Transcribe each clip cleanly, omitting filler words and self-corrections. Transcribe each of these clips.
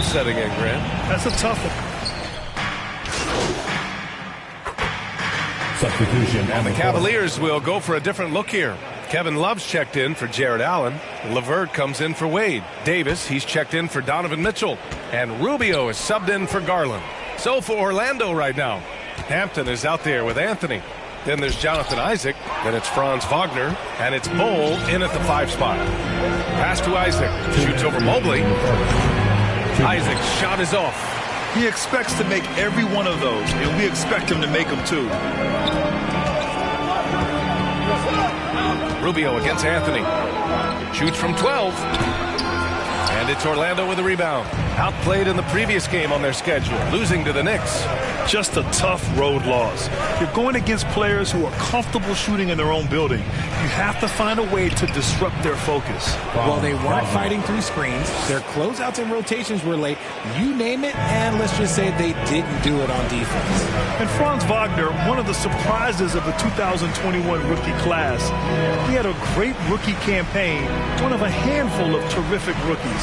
setting in, Grant. That's a tough one. Substitution. And the Cavaliers will go for a different look here. Kevin Love's checked in for Jared Allen. LeVert comes in for Wade. Davis, he's checked in for Donovan Mitchell. And Rubio is subbed in for Garland. So for Orlando right now, Hampton is out there with Anthony. Then there's Jonathan Isaac. Then it's Franz Wagner. And it's Bol in at the 5 spot. Pass to Isaac. Shoots over Mobley. Isaac's shot is off. He expects to make every one of those, and we expect him to make them too. Rubio against Anthony. Shoots from 12. And it's Orlando with a rebound. Outplayed in the previous game on their schedule, losing to the Knicks. Just a tough road loss. You're going against players who are comfortable shooting in their own building. You have to find a way to disrupt their focus. Well, they weren't fighting through screens. Their closeouts and rotations were late. You name it, and let's just say they didn't do it on defense. And Franz Wagner, one of the surprises of the 2021 rookie class. He had a great rookie campaign, one of a handful of terrific rookies.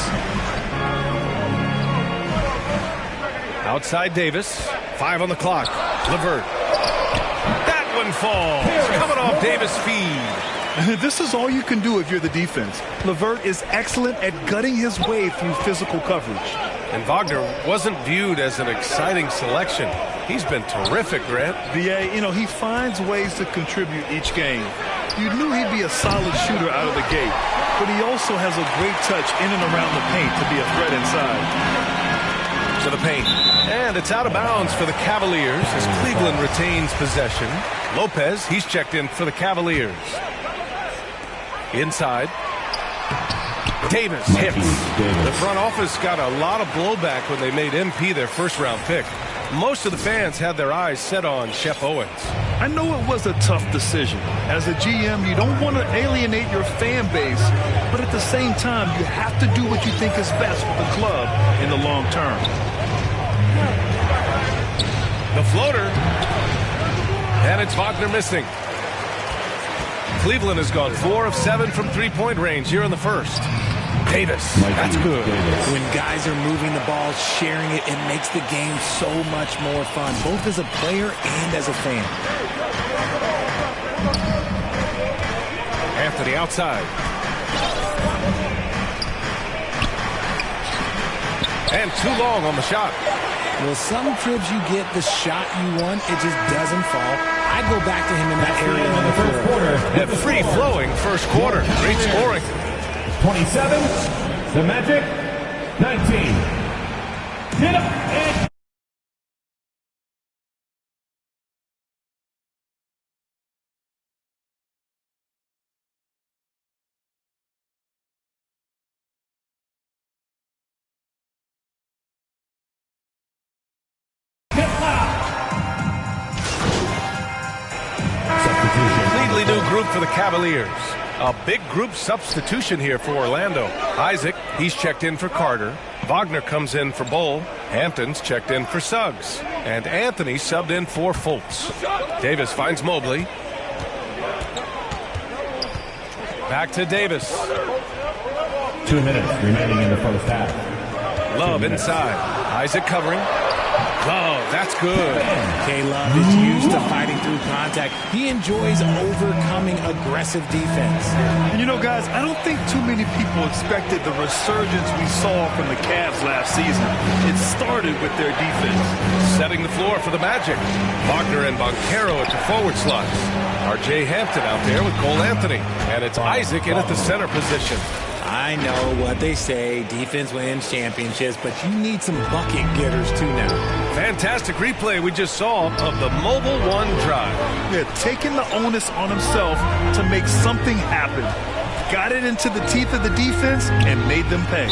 Outside Davis. 5 on the clock. LeVert. That one falls. Coming off Davis' feed. This is all you can do if you're the defense. LeVert is excellent at gutting his way through physical coverage. And Wagner wasn't viewed as an exciting selection. He's been terrific, Grant. BA, he finds ways to contribute each game. You knew he'd be a solid shooter out of the gate, but he also has a great touch in and around the paint to be a threat inside. To the paint. And it's out of bounds for the Cavaliers as Cleveland retains possession. Lopez, he's checked in for the Cavaliers. Inside. Davis hits. The front office got a lot of blowback when they made MP their first-round pick. Most of the fans had their eyes set on Shep Owens. I know it was a tough decision. As a GM, you don't want to alienate your fan base, but at the same time, you have to do what you think is best for the club in the long term. The floater. And it's Wagner missing. Cleveland has gone 4 of 7 from three-point range here in the first. Davis, that's good. When guys are moving the ball, sharing it, it makes the game so much more fun, both as a player and as a fan. Anthony outside. And too long on the shot. Well, some trips you get the shot you want, it just doesn't fall. I'd go back to him in that area in the first quarter. A free-flowing first quarter. Great scoring. 27, the Magic, 19. Get up and... Completely new group for the Cavaliers. A big group substitution here for Orlando. Isaac, he's checked in for Carter. Wagner comes in for Bol. Hampton's checked in for Suggs. And Anthony subbed in for Fultz. Davis finds Mobley. Back to Davis. 2 minutes remaining in the first half. Love inside. Isaac covering. Love, that's good. K-Love is used to fighting through contact. He enjoys overcoming aggressive defense. And guys, I don't think too many people expected the resurgence we saw from the Cavs last season. It started with their defense. Setting the floor for the Magic. Wagner and Banchero at the forward slots. R.J. Hampton out there with Cole Anthony. And it's Isaac in at the center position. I know what they say, defense wins championships, but you need some bucket getters too now. Fantastic replay we just saw of the Mobile One drive. Yeah, taking the onus on himself to make something happen. Got it into the teeth of the defense and made them pay.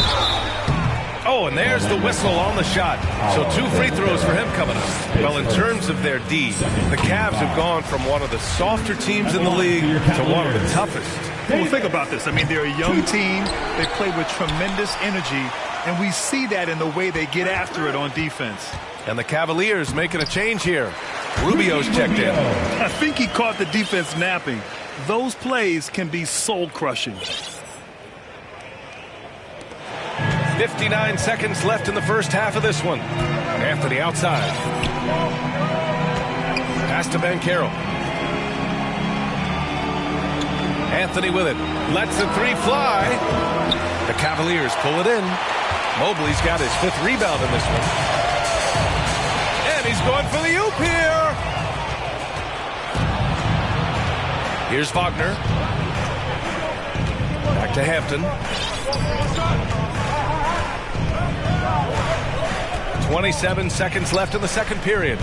Oh, and there's the whistle on the shot. So 2 free throws for him coming up. Well, in terms of their D, the Cavs have gone from one of the softer teams in the league to one of the toughest. Well, think about this. I mean, they're a young team. They play with tremendous energy, and we see that in the way they get after it on defense. And the Cavaliers making a change here. Rubio's checked in. I think he caught the defense napping. Those plays can be soul-crushing. 59 seconds left in the first half of this one. Anthony outside. Pass to Bankero. Anthony with it. Lets the three fly. The Cavaliers pull it in. Mobley's got his 5th rebound in this one. And he's going for the oop here. Here's Wagner. Back to Hampton. 27 seconds left in the second period.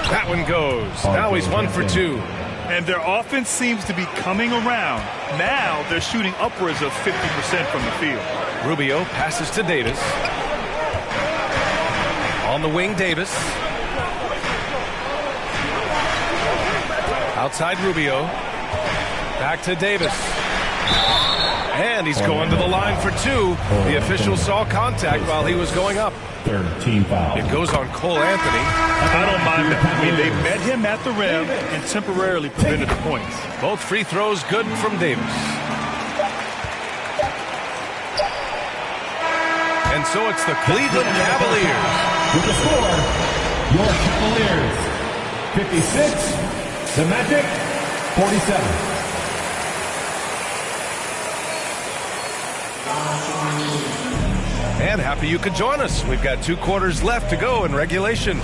That one goes. Now he's 1 for 2. And their offense seems to be coming around. Now they're shooting upwards of 50% from the field. Rubio passes to Davis. On the wing, Davis. Outside Rubio. Back to Davis. And he's going to the line for 2. The official saw contact while he was going up. Third team foul. It goes on Cole Anthony. I don't mind that. I mean, they met him at the rim and temporarily prevented the points. Both free throws good from Davis. And so it's the Cleveland Cavaliers. With the score, your Cavaliers 56, the Magic 47. And happy you could join us. We've got 2 quarters left to go in regulation.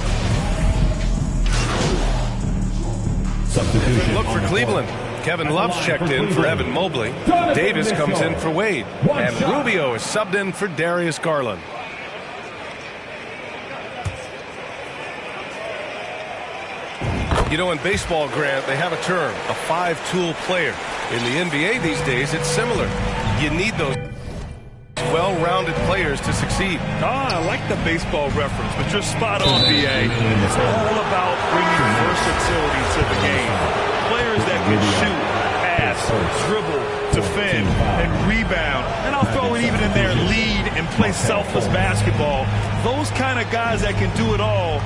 Substitution. Look for Cleveland. Kevin Love's checked in for Evan Mobley. Davis comes in for Wade. And Rubio is subbed in for Darius Garland. You know, in baseball, Grant, they have a term, a 5-tool player. In the NBA these days, it's similar. You need those well-rounded players to succeed. I like the baseball reference, but you're spot on, B.A. It's all about bringing versatility to the game. Players that can shoot, pass, dribble, defend, and rebound. And I'll throw it even in there, lead and play selfless basketball. Those kind of guys that can do it all,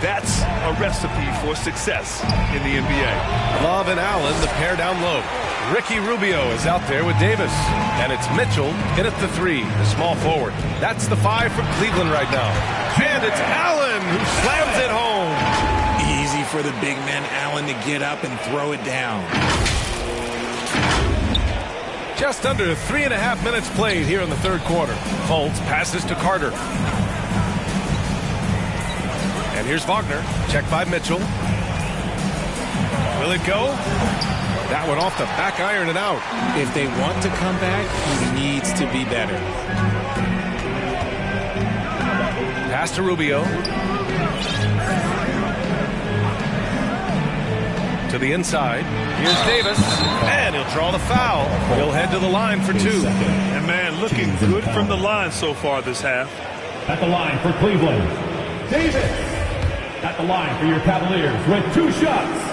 that's a recipe for success in the NBA. Love and Allen, the pair down low. Ricky Rubio is out there with Davis. And it's Mitchell in at the 3, the small forward. That's the 5 for Cleveland right now. And it's Allen who slams it home. Easy for the big man Allen to get up and throw it down. Just under 3.5 minutes played here in the third quarter. Fultz passes to Carter. And here's Wagner. Check by Mitchell. Will it go? That one off the back iron and out. If they want to come back, he needs to be better. Pass to Rubio. To the inside. Here's Davis. And he'll draw the foul. He'll head to the line for 2. And man, looking good from the line so far this half. At the line for Cleveland, Davis. At the line for your Cavaliers with 2 shots.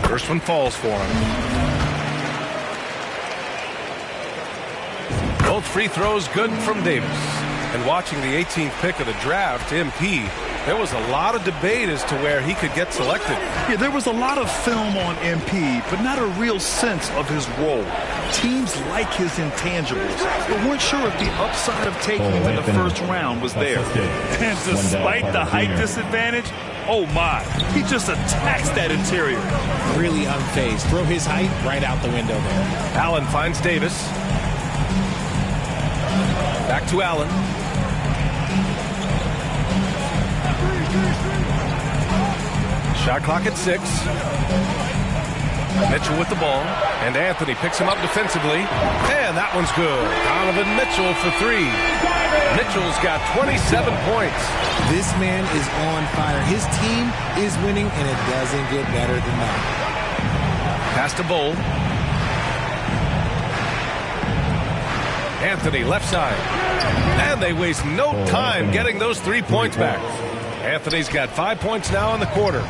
First one falls for him. Both free throws good from Davis. And watching the 18th pick of the draft, MP, there was a lot of debate as to where he could get selected. Yeah, there was a lot of film on MP, but not a real sense of his role. Teams like his intangibles, but weren't sure if the upside of taking him in the first round was there. And despite the height disadvantage, oh my, he just attacks that interior. Really unfazed. Throw his height right out the window there. Allen finds Davis. Back to Allen. Shot clock at 6. Mitchell with the ball. And Anthony picks him up defensively. And that one's good. Donovan Mitchell for 3. Mitchell's got 27 points. This man is on fire. His team is winning, and it doesn't get better than that. Pass to Bull. Anthony left side. And they waste no time getting those 3 points back. Anthony's got 5 points now in the quarter.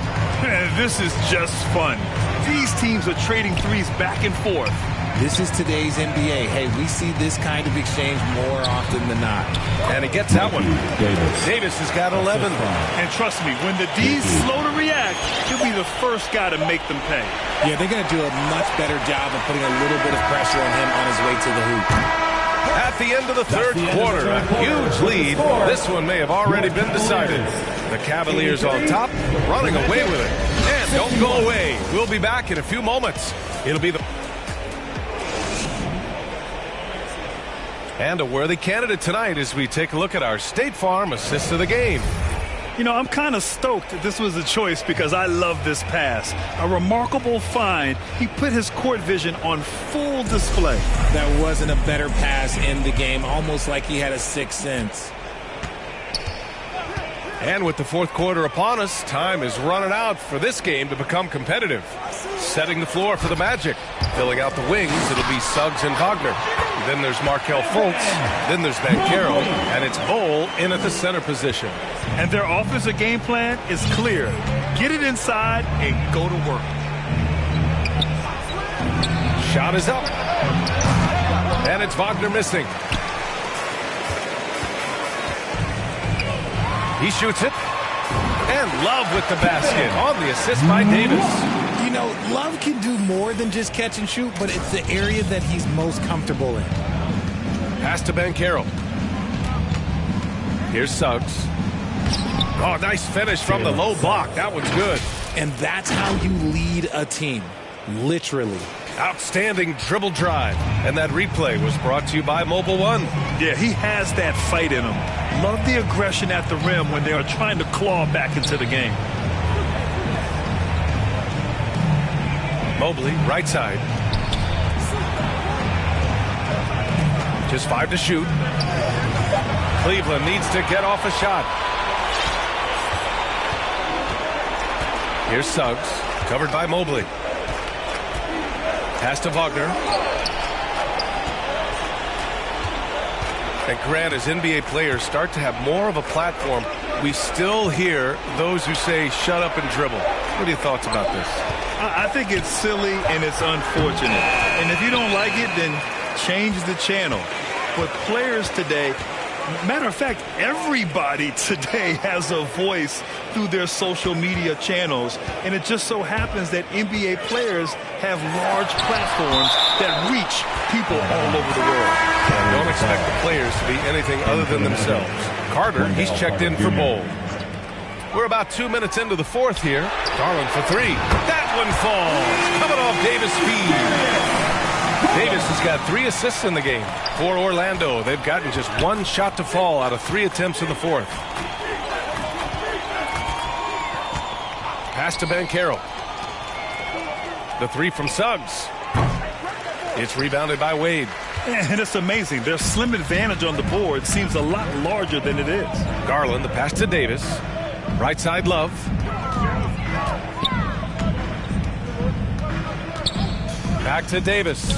This is just fun. These teams are trading threes back and forth. This is today's NBA. Hey, we see this kind of exchange more often than not. And he gets that one. Davis has got 11. And trust me, when the D's slow to react, he'll be the first guy to make them pay. Yeah, they're going to do a much better job of putting a little bit of pressure on him on his way to the hoop. At the end of the third quarter, a huge lead. This one may have already been decided. The Cavaliers on top, running away with it. And don't go away. We'll be back in a few moments. It'll be the... And a worthy candidate tonight as we take a look at our State Farm assist of the game. You know, I'm kind of stoked that this was a choice because I love this pass. A remarkable find. He put his court vision on full display. That wasn't a better pass in the game, almost like he had a sixth sense. And with the fourth quarter upon us, time is running out for this game to become competitive. Setting the floor for the Magic. Filling out the wings, it'll be Suggs and Wagner. Then there's Markelle Fultz. Then there's Banchero. And it's Bol in at the center position. And their offensive game plan is clear. Get it inside and go to work. Shot is up. And it's Wagner missing. He shoots it. And Love with the basket on the assist by Davis. You know, Love can do more than just catch and shoot, but it's the area that he's most comfortable in. Pass to Banchero. Here's Suggs. Oh, nice finish from the low block. That one's good. And that's how you lead a team. Literally. Outstanding dribble drive. And that replay was brought to you by Mobile One. Yeah, he has that fight in him. Love the aggression at the rim when they are trying to claw back into the game. Mobley, right side. Just 5 to shoot. Cleveland needs to get off a shot. Here's Suggs, covered by Mobley. Pass to Wagner. And Grant, as NBA players start to have more of a platform, we still hear those who say, shut up and dribble. What are your thoughts about this? I think it's silly and it's unfortunate. And if you don't like it, then change the channel. But players today, matter of fact, everybody today has a voice through their social media channels. And it just so happens that NBA players have large platforms that reach people all over the world. And don't expect the players to be anything other than themselves. Carter, he's checked in for Bol. We're about 2 minutes into the fourth here. Garland for 3. That one falls. Coming off Davis' feed. Davis has got 3 assists in the game. For Orlando, they've gotten just 1 shot to fall out of 3 attempts in the fourth. Pass to Banchero. The 3 from Suggs. It's rebounded by Wade. And it's amazing. Their slim advantage on the board seems a lot larger than it is. Garland, the pass to Davis. Right side, Love. Back to Davis.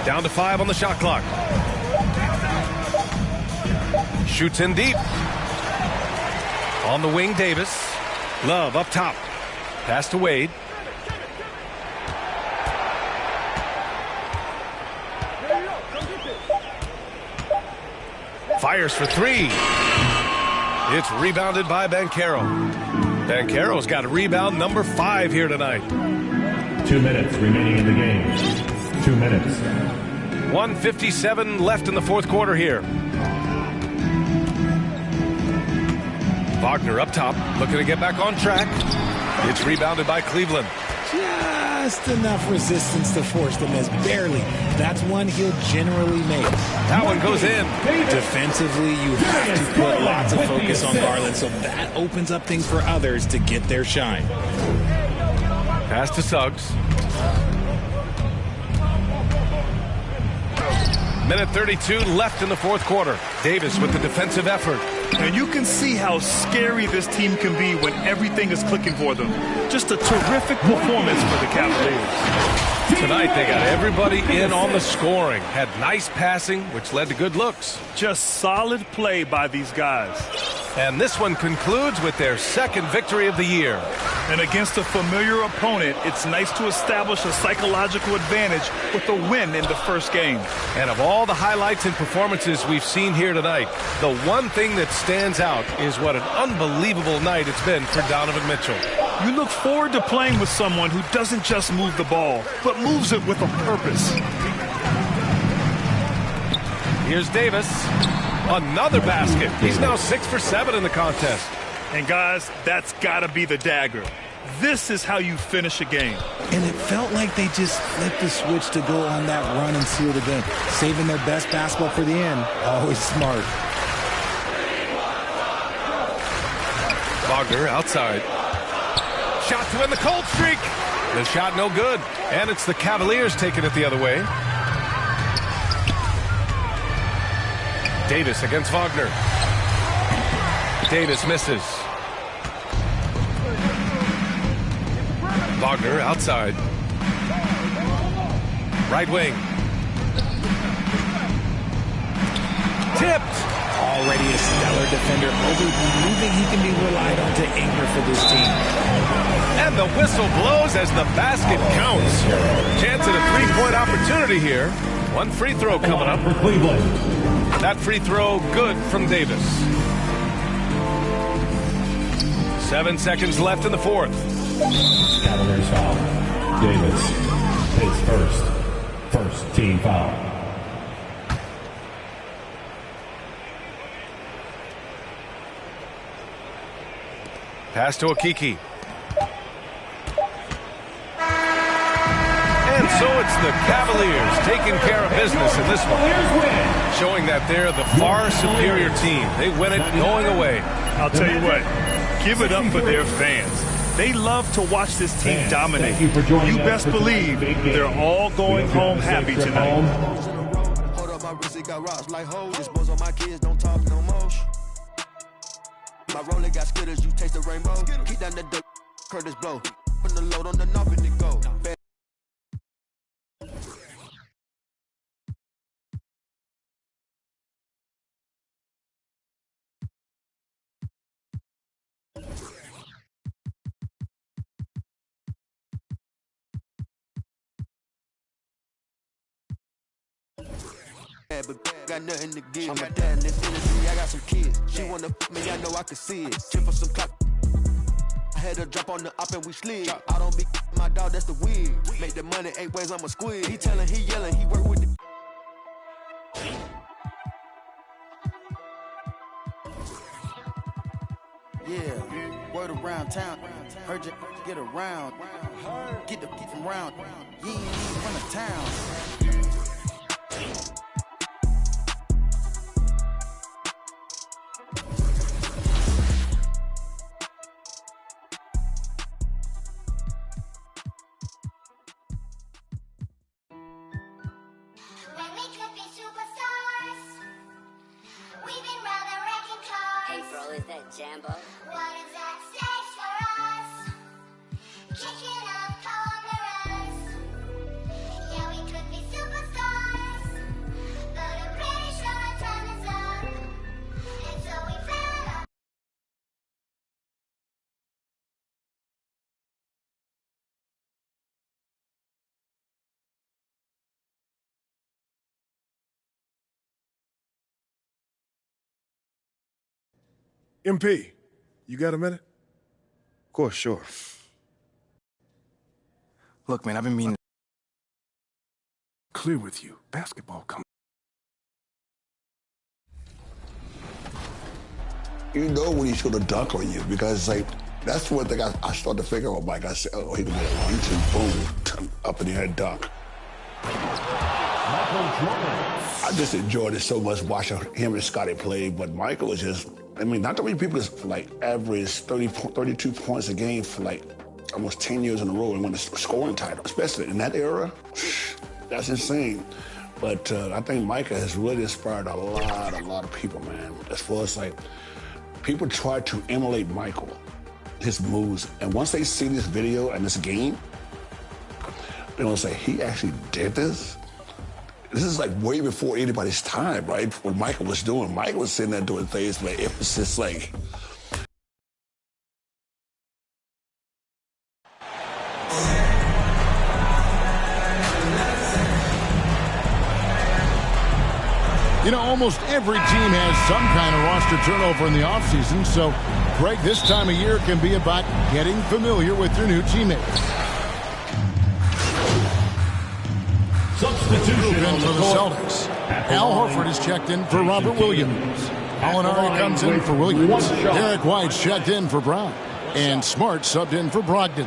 Down to 5 on the shot clock. Shoots in deep. On the wing, Davis. Love up top. Pass to Wade. Fires for 3. It's rebounded by Banchero. Banchero's got a rebound number 5 here tonight. 2 minutes remaining in the game. 2 minutes. 1:57 left in the fourth quarter here. Wagner up top, looking to get back on track. It's rebounded by Cleveland. Just enough resistance to force the miss. Barely. That's one he'll generally make. That one goes in. Defensively, you have to put lots of focus on Garland, so that opens up things for others to get their shine. Pass to Suggs. Minute 32 left in the fourth quarter. Davis with the defensive effort. And you can see how scary this team can be when everything is clicking for them. Just a terrific performance for the Cavaliers. Tonight they got everybody in on the scoring. Had nice passing, which led to good looks. Just solid play by these guys. And this one concludes with their second victory of the year. And against a familiar opponent, it's nice to establish a psychological advantage with a win in the first game. And of all the highlights and performances we've seen here tonight, the one thing that stands out is what an unbelievable night it's been for Donovan Mitchell. You look forward to playing with someone who doesn't just move the ball, but moves it with a purpose. Here's Davis. Another basket. He's now 6 for 7 in the contest. And guys, that's got to be the dagger. This is how you finish a game. And it felt like they just flipped the switch to go on that run and seal the game, saving their best basketball for the end. Always smart. Wagner outside. Shot to end the cold streak. The shot no good. And it's the Cavaliers taking it the other way. Davis against Wagner. Davis misses. Wagner outside. Right wing. Tipped. Already a stellar defender, believing he can be relied on to anchor for this team. And the whistle blows as the basket counts. Chance at a three-point opportunity here. One free throw coming up for Cleveland. That free throw good from Davis. 7 seconds left in the fourth. Cavaliers foul. Davis his first team foul. Pass to Okiki. And so it's the Cavaliers taking care of business in this one, showing that they're the far superior team. They win it going away. I'll tell you what, give it up for their fans. They love to watch this team dominate. You best believe they're all going home happy tonight. Hold up, my wrist, it got rocks like hoes. Dispose on my kids, don't talk no more. My roller got skitters, you taste the rainbow. Keep down the dirt, Curtis blow. Put the load on the knob and it go. But got nothing to give. I'm a dad in this industry, I got some kids. She wanna f me, I know I can see it. Chip for some clock. I had her drop on the up and we slid. I don't be my dog, that's the wig. Make the money 8 ways, I'm a squid. He telling, he yelling, he work with the. Yeah, word around town. Heard you get around. Get the from round. You ain't even from the town. Is that Jambo? What is that stage for us? Kicking up cold mirrors. Yeah, we could be superstars, but I'm pretty sure our time is up. And so we fell off. MP, you got a minute? Of course, sure. Look, man, I've been meaning Clear with you. Basketball come. You know when he should have dunk on you because, like, that's one thing I started to figure out, Mike. I said, oh, he can get a reach and boom, up in the air dunk. I just enjoyed it so much watching him and Scotty play, but Michael was just, I mean, not that many people just, like, average 32 points a game for, like, almost 10 years in a row and won the scoring title, especially in that era. That's insane. But I think Micah has really inspired a lot of people, man. As far as, like, people try to emulate Michael, his moves, and once they see this video and this game, they're going to say, he actually did this? This is like way before anybody's time, right? What Michael was doing. Michael was sitting there doing things, but it was just like... You know, almost every team has some kind of roster turnover in the offseason, so, Greg, this time of year can be about getting familiar with your new teammates. Substitution in for the Celtics. Al Horford is checked in for Robert Williams. Gallinari comes in for Williams. Derek White's checked in for Brown. And Smart subbed in for Brogdon.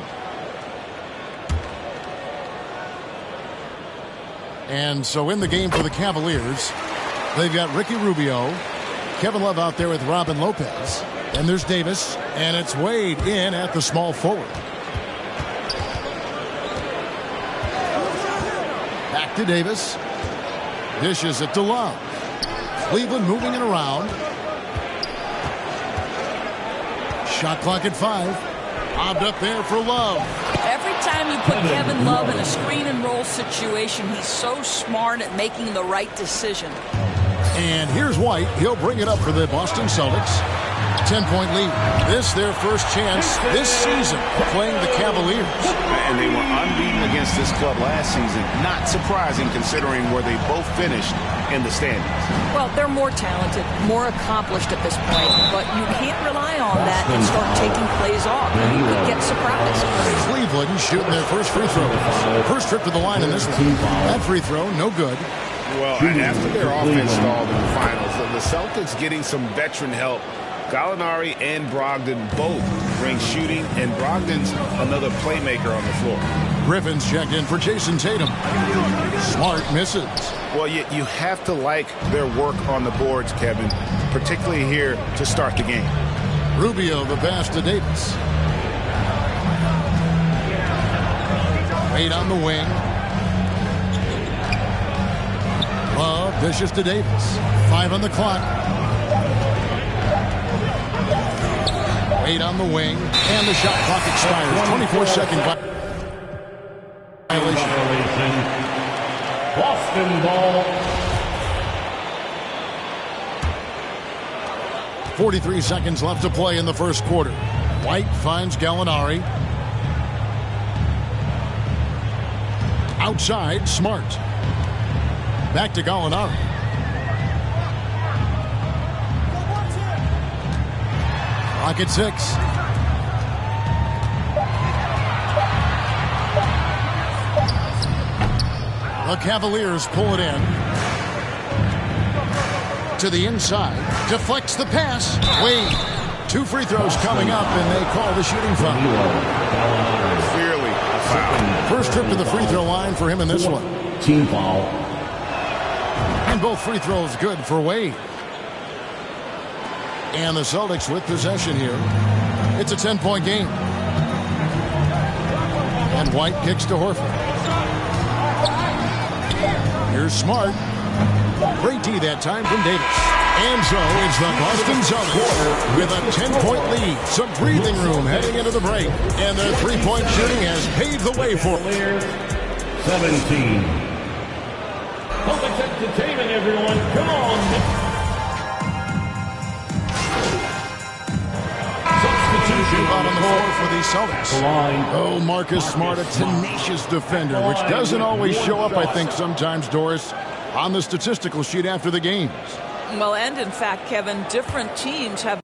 And so in the game for the Cavaliers, they've got Ricky Rubio, Kevin Love out there with Robin Lopez. And there's Davis, and it's Wade in at the small forward. Back to Davis. Dishes it to Love. Cleveland moving it around. Shot clock at 5. Lobbed up there for Love. Every time you put Kevin Love in a screen and roll situation, he's so smart at making the right decision. And here's White. He'll bring it up for the Boston Celtics. 10-point lead. This their first chance this season playing the Cavaliers. And they were unbeaten against this club last season. Not surprising considering where they both finished in the standings. Well, they're more talented, more accomplished at this point, but you can't rely on that and start taking plays off. You could get surprised. Cleveland shooting their first free throw. First trip to the line in this one. That free throw, no good. Well, after their offense stalled in the finals, the Celtics getting some veteran help. Gallinari and Brogdon both bring shooting, and Brogdon's another playmaker on the floor. Griffin's checked in for Jason Tatum. Smart misses. Well, you have to like their work on the boards, Kevin, particularly here to start the game. Rubio the pass to Davis. Wade on the wing. Love dishes to Davis. 5 on the clock. Wade on the wing. And the shot clock expires. 24-second violation. Boston ball. 43 seconds left to play in the first quarter. White finds Gallinari. Outside, Smart. Back to Gallinari. Clock at 6. The Cavaliers pull it in. To the inside. Deflects the pass. Wade. 2 free throws coming up, and they call the shooting foul. Clearly a foul. First trip to the free throw line for him in this one. Team foul. And both free throws good for Wade. And the Celtics with possession here. It's a 10-point game. And White kicks to Horford. Here's Smart. Great D that time from Davis. And so it's the Boston Celtics with a 10-point lead. Some breathing room heading into the break. And their three-point shooting has paved the way for it. 17. Celtics entertainment, everyone. Come on. Substitution on the floor for the Celtics. Oh, Marcus Smart, a tenacious defender, which doesn't always show up, I think, sometimes, Doris, on the statistical sheet after the games. Well, and in fact, Kevin, different teams have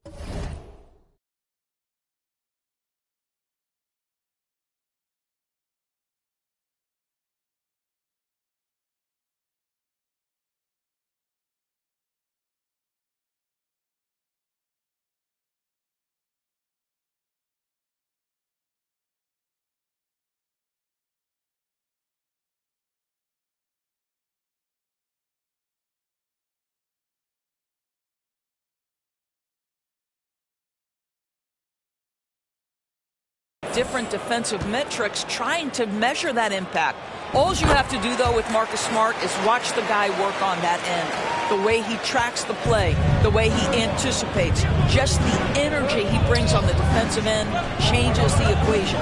different defensive metrics trying to measure that impact. All you have to do, though, with Marcus Smart is watch the guy work on that end. The way he tracks the play, the way he anticipates, just the energy he brings on the defensive end changes the equation.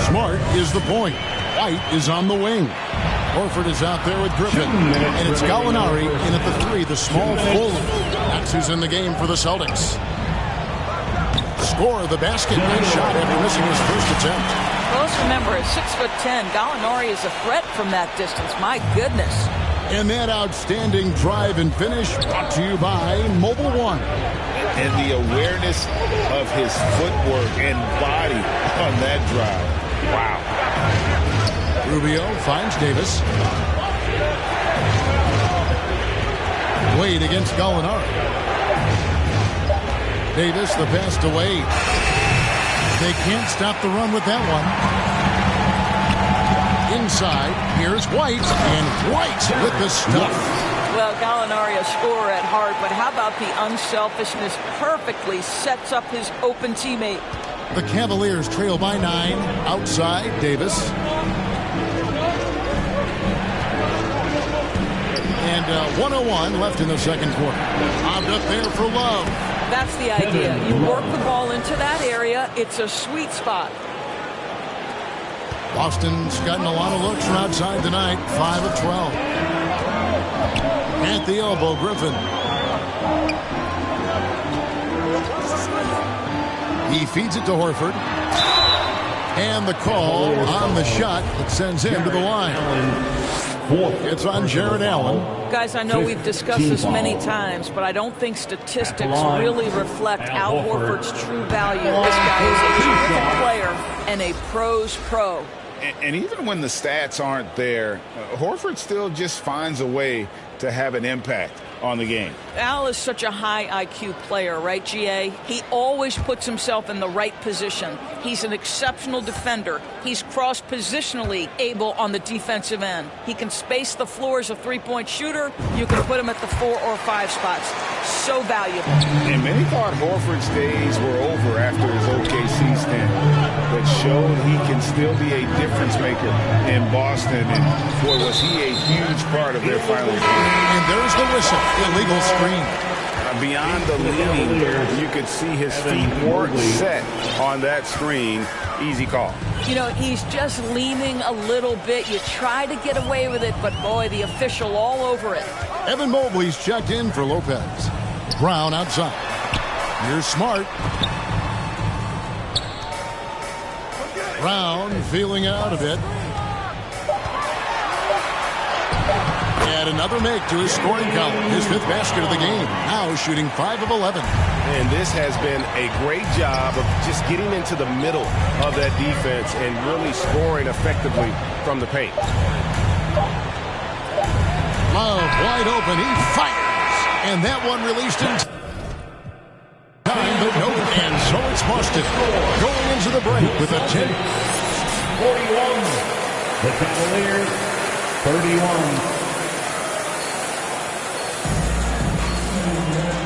Smart is the point. White is on the wing. Horford is out there with Griffin. And it's Gallinari in at the 3, the small forward. That's who's in the game for the Celtics. Score the basket. Good shot after missing his first attempt. Well, let's remember, at 6'10", Gallinari is a threat from that distance. My goodness. And that outstanding drive and finish brought to you by Mobile One. And the awareness of his footwork and body on that drive. Wow. Rubio finds Davis. Wade against Gallinari. Davis, the pass to Wade. They can't stop the run with that one. Inside, here's White, and White with the stuff. Well, Gallinari a scorer at heart, but how about the unselfishness? Perfectly sets up his open teammate. The Cavaliers trail by 9. Outside, Davis. And 1:01 left in the second quarter. Lobbed up there for Love. That's the idea. You work the ball into that area. It's a sweet spot. Boston's gotten a lot of looks from outside tonight. 5 of 12. At the elbow, Griffin. He feeds it to Horford. And the call on the shot that sends him to the line. It's on Jared Allen. Guys, I know we've discussed this many times, but I don't think statistics really reflect Al Horford's true value. This guy is a terrific player and a pro's pro. And even when the stats aren't there, Horford still just finds a way to have an impact on the game. Al is such a high IQ player, right, GA? He always puts himself in the right position. He's an exceptional defender. He's cross-positionally able on the defensive end. He can space the floor as a three-point shooter. You can put him at the 4 or 5 spots. So valuable. And many thought Horford's days were over after his OKC stint, but showed he can still be a difference maker in Boston. And boy, was he a huge part of their final game. And there's the whistle. Illegal screen. Beyond the leaning, you could see his feet weren't set on that screen. Easy call. You know, he's just leaning a little bit. You try to get away with it, but boy, the official all over it. Evan Mobley's checked in for Lopez. Brown outside. Here's Smart. Brown feeling out a bit. And another make to his scoring column. His 5th basket of the game. Now shooting 5 of 11. And this has been a great job of just getting into the middle of that defense and really scoring effectively from the paint. Love wide open. He fires. And that one released in time, but no. And so it's Boston going into the break with a 10. 41. The Cavaliers, 31.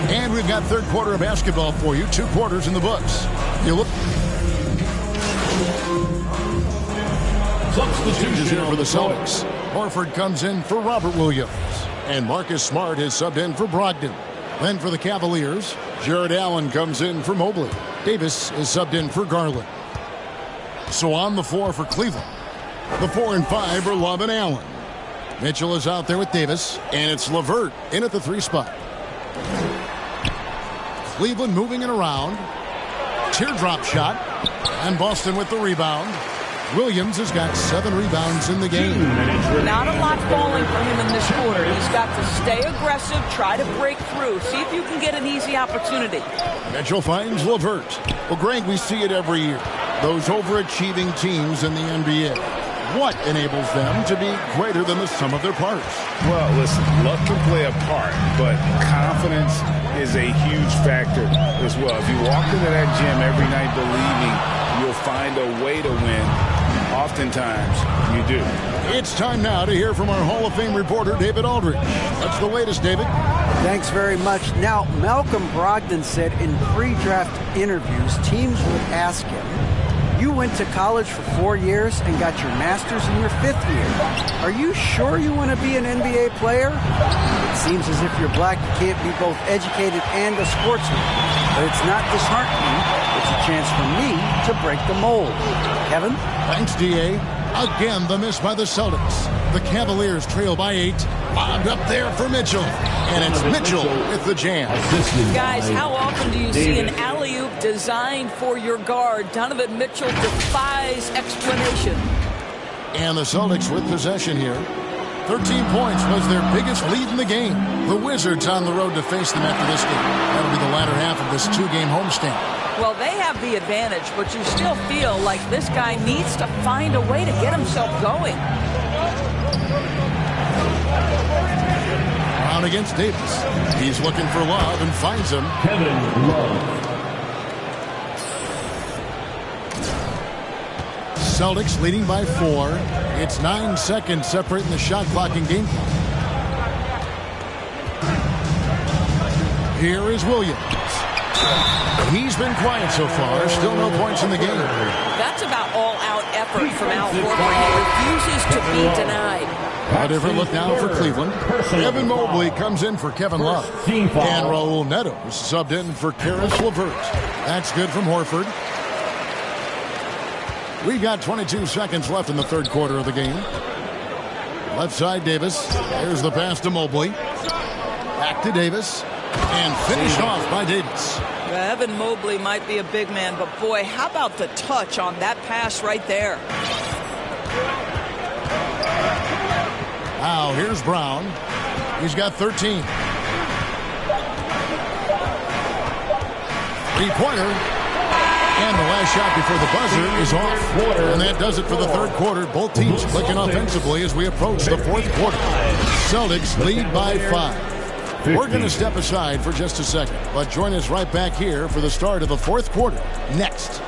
And we've got third quarter of basketball for you. 2 quarters in the books. You look. Substitution for the Celtics. Horford comes in for Robert Williams. And Marcus Smart is subbed in for Brogdon. Then for the Cavaliers, Jared Allen comes in for Mobley. Davis is subbed in for Garland. So on the 4 for Cleveland. The 4 and 5 are Love and Allen. Mitchell is out there with Davis. And it's LeVert in at the 3 spot. Cleveland moving it around. Teardrop shot. And Boston with the rebound. Williams has got 7 rebounds in the game. Not a lot falling for him in this quarter. He's got to stay aggressive, try to break through. See if you can get an easy opportunity. Mitchell finds LeVert. Well, Greg, we see it every year. Those overachieving teams in the NBA. What enables them to be greater than the sum of their parts? Well, listen, luck can play a part, but confidence is a huge factor as well. If you walk into that gym every night believing you'll find a way to win, oftentimes you do. It's time now to hear from our Hall of Fame reporter, David Aldridge. That's the latest, David. Thanks very much. Now, Malcolm Brogdon said in pre-draft interviews, teams would ask him, you went to college for 4 years and got your master's in your 5th year. Are you sure you want to be an NBA player? It seems as if you're black, you can't be both educated and a sportsman. But it's not disheartening. It it's a chance for me to break the mold. Kevin? Thanks, D.A. Again, the miss by the Celtics. The Cavaliers trail by 8. Lobbed up there for Mitchell. And it's Mitchell with the jam. Guys, how often do you see an alley-oop designed for your guard? Donovan Mitchell defies explanation. And the Celtics with possession here. 13 points was their biggest lead in the game. The Wizards on the road to face them after this game. That'll be the latter half of this 2-game homestand. Well, they have the advantage, but you still feel like this guy needs to find a way to get himself going. Brown against Davis. He's looking for Love and finds him. Kevin Love. Celtics leading by 4. It's 9 seconds separating the shot clock and game clock. Here is Williams. He's been quiet so far. Still no points in the game. That's about all-out effort from Al Horford. He refuses to be denied. A different look now for Cleveland. Evan Mobley comes in for Kevin Love. And Raul Neto subbed in for Karis LeVert. That's good from Horford. We've got 22 seconds left in the third quarter of the game. Left side, Davis. There's the pass to Mobley. Back to Davis. And finished off by Davis. Evan Mobley might be a big man, but boy, how about the touch on that pass right there? Now, here's Brown. He's got 13. Three-pointer. And the last shot before the buzzer is off. And that does it for the third quarter. Both teams clicking offensively as we approach the fourth quarter. Celtics lead by 5. We're going to step aside for just a second, but join us right back here for the start of the fourth quarter next.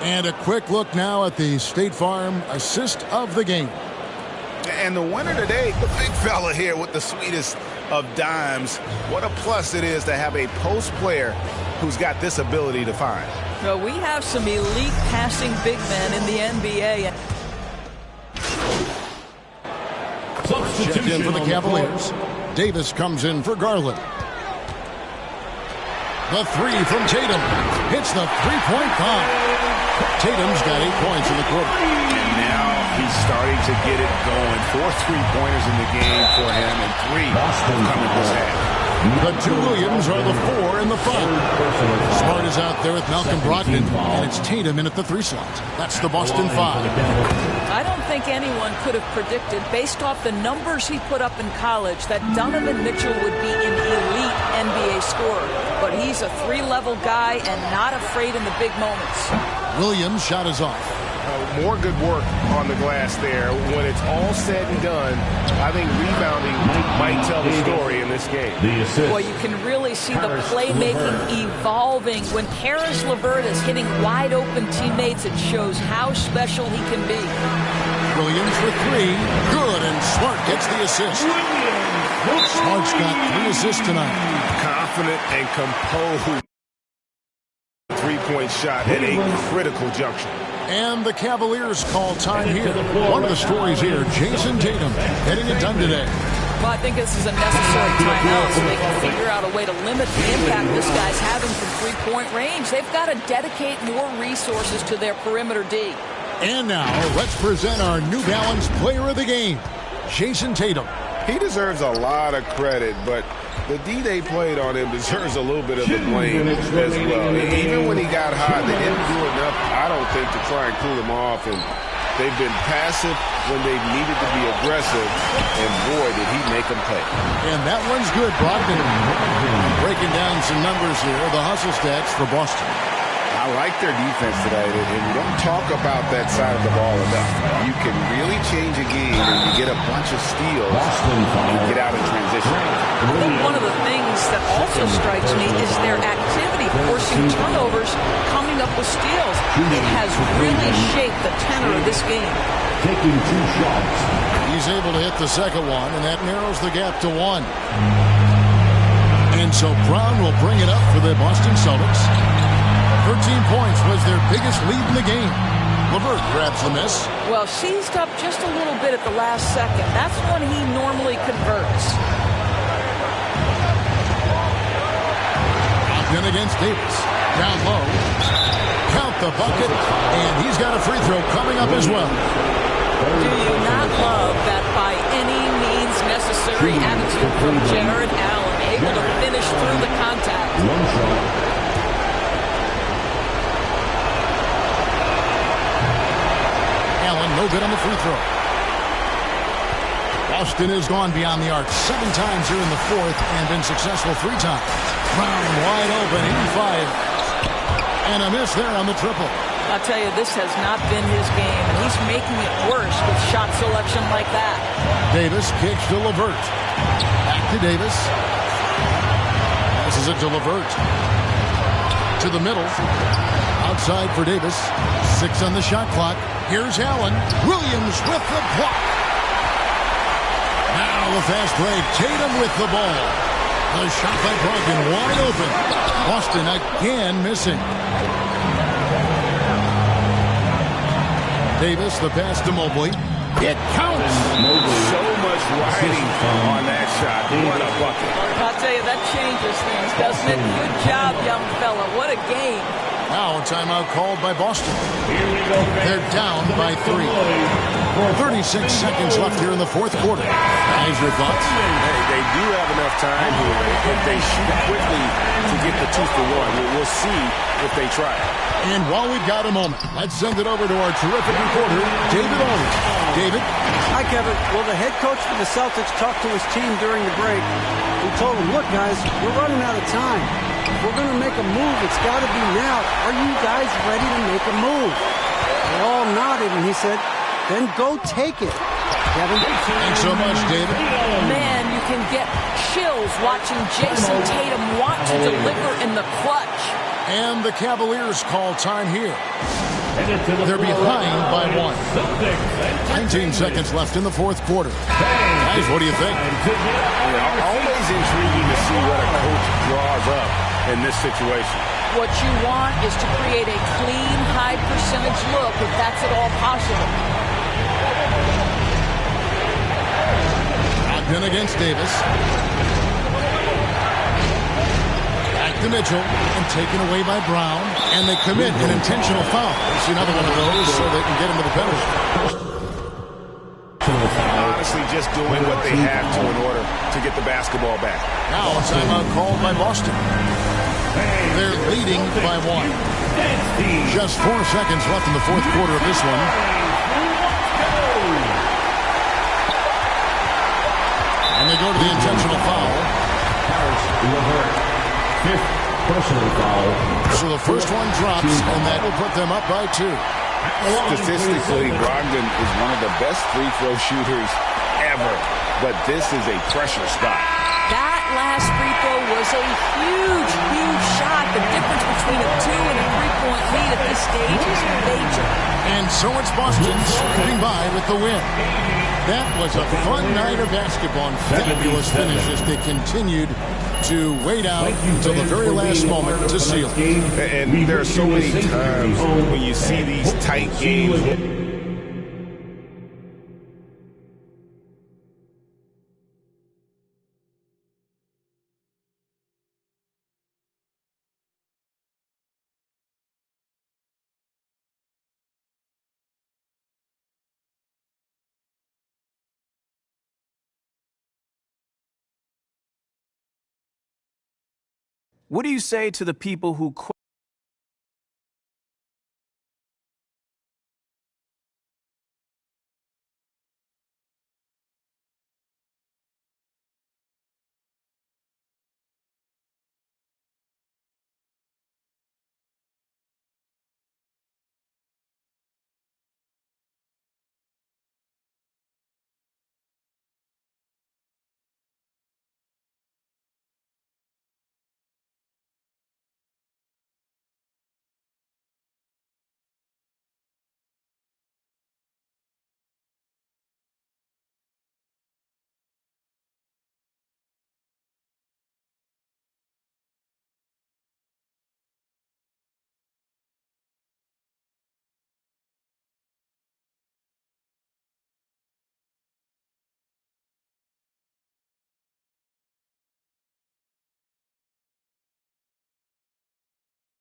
And a quick look now at the State Farm assist of the game. And the winner today, the big fella here with the sweetest of dimes. What a plus it is to have a post player who's got this ability to find. Well, we have some elite passing big men in the NBA. Checked in for the Cavaliers. Davis comes in for Garland. The three from Tatum. Hits the three-point bomb. Tatum's got 8 points in the quarter. And now he's starting to get it going. 4 3-pointers in the game for him, and 3 coming this half. The two Williams are the 4 and the 5. Smart is out there with Malcolm Brogdon, and it's Tatum in at the 3 slot. That's the Boston 5. I don't think anyone could have predicted, based off the numbers he put up in college, that Donovan Mitchell would be an elite NBA scorer. But he's a 3-level guy and not afraid in the big moments. Williams' shot is off. More good work on the glass there. When it's all said and done, I think rebounding might tell the story in this game. Well, you can really see the playmaking evolving. When Karis LeVert is hitting wide-open teammates, it shows how special he can be. Williams for 3. Good, and Smart gets the assist. Smart's got 3 assists tonight. Confident and composed. 3-point shot at a critical juncture. And the Cavaliers call time here. One of the stories here, Jason Tatum getting it done today. Well, I think this is a necessary timeout so they can figure out a way to limit the impact this guy's having from three-point range. They've got to dedicate more resources to their perimeter D. And now, let's present our New Balance player of the game, Jason Tatum. He deserves a lot of credit, but the D they played on him deserves a little bit of the blame as well. Even when he got hot, they didn't do enough, I don't think, to try and cool him off. And they've been passive when they needed to be aggressive, and boy, did he make them pay. And that one's good, Brogdon. Breaking down some numbers here, the hustle stats for Boston. I like their defense today, and we don't talk about that side of the ball enough. You can really change a game when you get a bunch of steals and get out in transition. I think one of the things that also strikes me is their activity forcing turnovers, coming up with steals. It has really shaped the tenor of this game. Taking 2 shots. He's able to hit the second one, and that narrows the gap to 1. And so Brown will bring it up for the Boston Celtics. 13 points was their biggest lead in the game. LeVert grabs the miss. Well, seized up just a little bit at the last second. That's when he normally converts. Ogden against Davis. Down low. Count the bucket. And he's got a free throw coming up as well. Do you not love that by any means necessary attitude from Jared Allen, able to finish through the contact? One shot. Allen, no good on the free throw. Boston has gone beyond the arc 7 times here in the fourth and been successful 3 times. Brown wide open, 85. And a miss there on the triple. I'll tell you, this has not been his game, and he's making it worse with shot selection like that. Davis kicks to LeVert. Back to Davis. This is it to LeVert. To the middle. Outside for Davis. 6 on the shot clock. Here's Allen. Williams with the block. Now the fast break. Tatum with the ball. The shot by Brogdon wide open. Boston again missing. Davis, the pass to Mobley. It counts. So much riding on that shot. What a bucket. I'll tell you, that changes things, doesn't it? Good job, young fella. What a game. Now a timeout called by Boston. They're down by 3. 36 seconds left here in the fourth quarter. Guys, your thoughts? Hey, they do have enough time here if they shoot quickly to get the 2 for 1. We'll see if they try it. And while we've got a moment, let's send it over to our terrific reporter, David Aldridge. David? Hi, Kevin. Well, the head coach for the Celtics talked to his team during the break. He told them, look, guys, we're running out of time. If we're going to make a move, it's got to be now. Are you guys ready to make a move? They all nodded, and he said, then go take it. Kevin? Thanks so much, David. Man, you can get chills watching Jason Tatum want to deliver in the clutch. And the Cavaliers call time here. They're behind by 1. 19 seconds left in the fourth quarter. Guys, what do you think? Always intriguing to see what a coach draws up in this situation. What you want is to create a clean, high-percentage look if that's at all possible. Ogden against Davis. To Mitchell and taken away by Brown, and they commit an intentional foul. We'll see another one of those so they can get into the penalty. Honestly, just doing what they have to in order to get the basketball back. Now a timeout called by Boston. They're leading by 1. Just 4 seconds left in the fourth quarter of this one. And they go to the intentional foul. Fifth personal foul. So the first one drops, and that will put them up by 2. Statistically, Brogdon is one of the best free throw shooters ever, but this is a pressure spot. That last free throw was a huge, huge shot. The difference between a 2 and a 3-point lead at this stage is major. And so it's Boston scraping by with the win. That was a fun night of basketball and fabulous finish as they continued to wait out until the very last moment to seal it. And there are so many times when you see these tight games. What do you say to the people who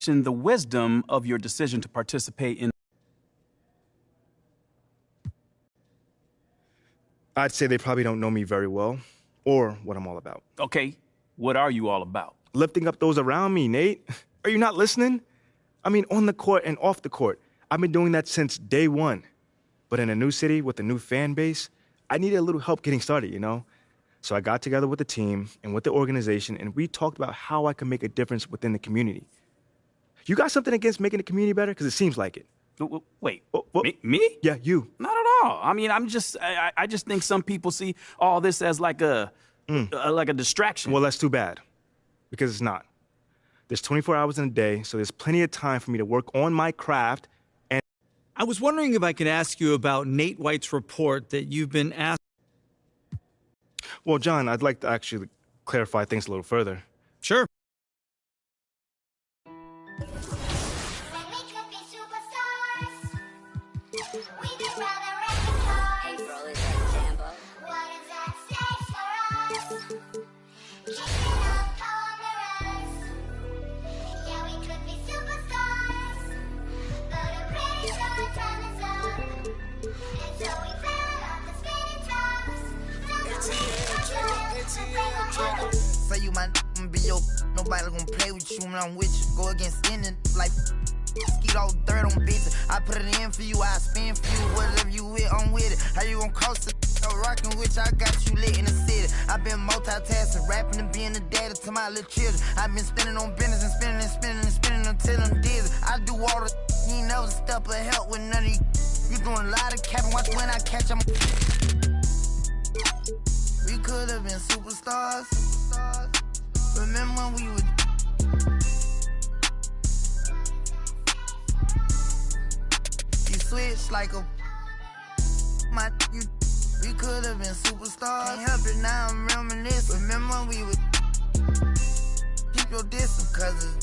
the wisdom of your decision to participate in. I'd say they probably don't know me very well or what I'm all about. Okay, what are you all about? Lifting up those around me, Nate. Are you not listening? I mean, on the court and off the court. I've been doing that since day one. But in a new city with a new fan base, I needed a little help getting started, you know? So I got together with the team and with the organization, and we talked about how I can make a difference within the community. You got something against making the community better? Because it seems like it. Wait, me? Yeah, you. Not at all. I mean, I just think some people see all this as like a distraction. Well, that's too bad, because it's not. There's 24 hours in a day, so there's plenty of time for me to work on my craft. And I was wondering if I could ask you about Nate White's report that you've been asked. Well, John, I'd like to actually clarify things a little further. Sure. Say you my be your nobody gonna play with you when I'm with you. Go against any like skeet all dirt on bitches. I put it in for you, I spin for you. Whatever you with, I'm with it. How you gonna cross the rockin' with you? I got you lit in the city. I've been multitasking, rapping and being the daddy to my little children. I've been spinning on business and spinning and spinning and spinning until I'm dizzy. I do all the you ain't never step of help with none of you. You doing a lot of capping, watch when I catch them. We could have been superstars. Remember when we were. You switched like a. You. We could have been superstars. Can't help it now, I'm reminiscing. Remember when we would. Keep your distance, cause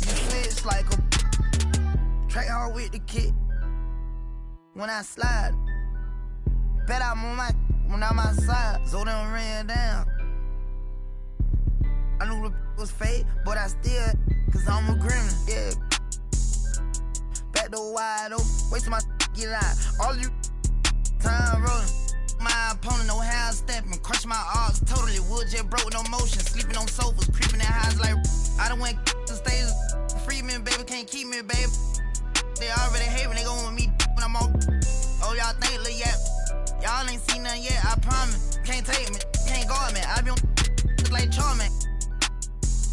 you switched like a. Track hard with the kid. When I slide. Bet I'm on my. When I'm outside, so them ran down. I knew the was fake, but I still, cause I'm a gremlin, yeah. Back door wide open, wait till my get out. All you time rolling. My opponent, no hand stepping, crush my arms totally. Wood jet broke, no motion, sleeping on sofas, creeping in highs like I done went to stages. Free me, baby, can't keep me, baby. They already hate when they gon' with me when I'm on. Oh, y'all think, look, yeah. Y'all ain't seen nothing yet, I promise. Can't take me, can't guard me. I been like Charmin.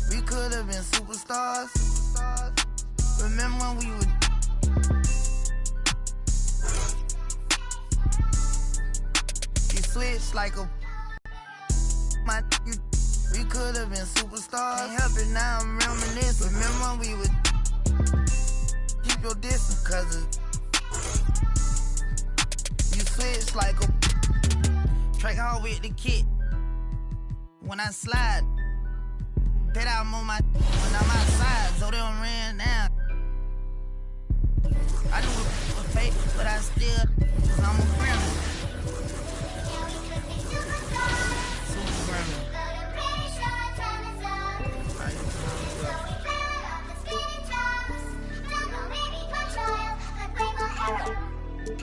We could have been superstars. Remember when we would. You switched like a. We could have been superstars. Can't help it now, I'm reminiscing. Remember when we would. Keep your distance, cause you switch like a. Track hard with the kid. When I slide. Bet I'm on my. When I'm outside, so they don't ran down. I knew it was fake, but I still. Cause I'm a gremlin. Super gremlin.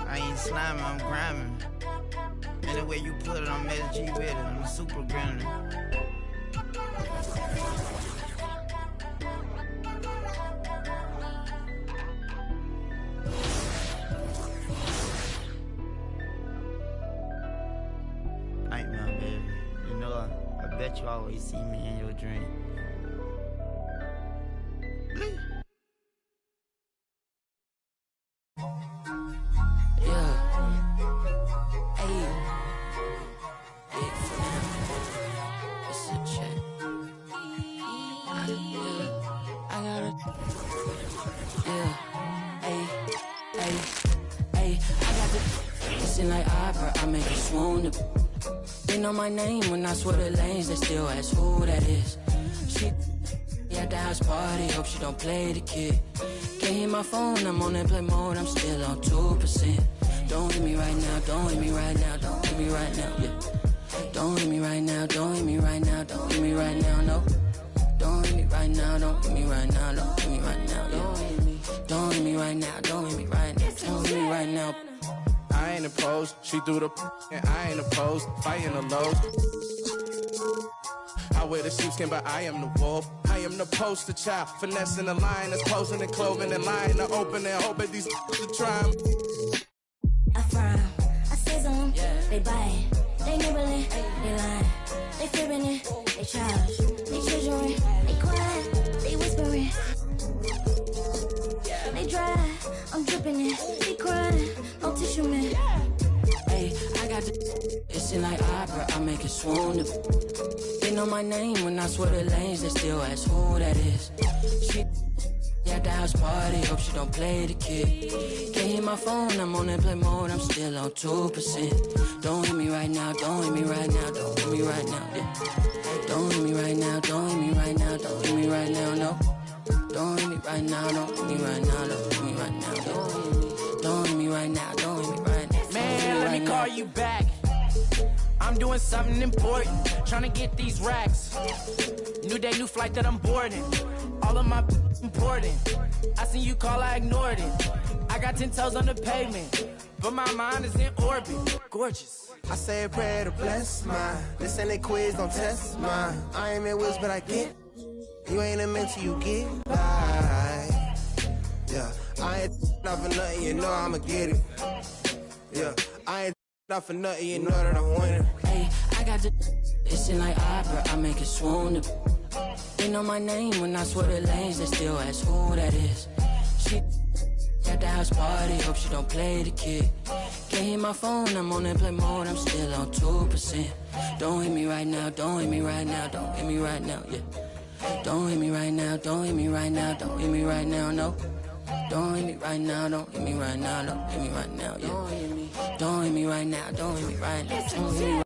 I ain't sliming, I'm grinding. Anyway you put it, I'm SG with it. I'm a super gremlin. Nightmare, baby. You know, I bet you always see me in your dream. Like opera, I make it swoon. They know my name when I swear the lanes, they still ask who that is. She at the house party, hope she don't play the kid. Can't hear my phone, I'm on airplane mode, I'm still on 2%. Don't hit me right now, don't hit me right now, don't hit me right now, yeah. Don't hit me right now, don't hit me right now, don't hit me right now, no. Don't Don't hit me right now, don't hit me right now, don't hit me right now, yeah. Don't hit me right now, don't hit me right now, don't hit me right now. I ain't opposed, she threw the and I ain't opposed, fighting the lows. I wear the sheepskin, but I am the wolf. I am the poster child, finessing the line that's posing and clothing and lying to open and hoping these to try. I frown, I sizzle, they bite, they nibbling, they lying, they fibbing it, they charge, they treasuring, they quiet, they whispering, they dry, I'm dripping it, they crying, no tissue man. Hey, I got the it's in like opera, I make it swoon. They know my name when I swear the lanes, they still ask who that is. She at the house party, hope she don't play the kid. Can't hear my phone, I'm on airplane mode, I'm still on 2%. Don't hit me right now, don't hit me right now, don't hit me right now, yeah. Don't hit me right now, don't hit me right now, don't hit me right now, no. Don't hit me right now, don't hit me right now, don't hit me right now, yeah. Don't hit me right now, don't hit me right now. Man, let me call you back. I'm doing something important, trying to get these racks. New day, new flight that I'm boarding. All of my important. I seen you call, I ignored it. I got 10 toes on the pavement, but my mind is in orbit. Gorgeous. I say a prayer to bless mine. This ain't a quiz, don't test mine. I ain't in whiz, but I get. You ain't a mentor, you get by. Yeah, I ain't not for nothing, you know I'ma get it. Yeah, I ain't not for nothing, you know that I'm winning. Hey, I got the it's in like opera, I make it swoon. They know my name when I swear the lanes, they still ask who that is. She at the house party, hope she don't play the kid. Can't hear my phone, I'm on airplane mode, I'm still on 2%. Don't hit me right now, don't hit me right now, don't hit me right now, yeah. Don't hit me right now, don't hit me right now, don't hit me right now, no. Don't hit me right now, don't hit me right now, don't hit me right now, yeah. Don't hit me right now, don't hit me right now, don't hit me right.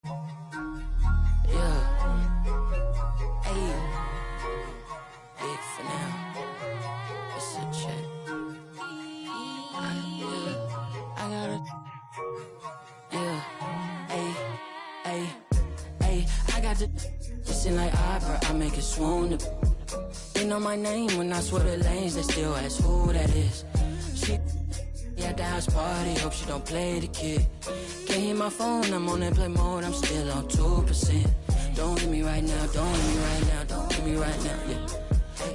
Yeah. Hey. Big for now. It's a check. I gotta. Yeah. Hey. Hey. Hey. I got the. Listen like opera. I make it swoon. They know my name when I swear the lanes. They still ask who that is. She at the house party. Hope she don't play the kid. Can't hear my phone. I'm on airplane mode. I'm still on 2%. Don't hit me right now. Don't hit me right now. Don't hit me right now. Yeah.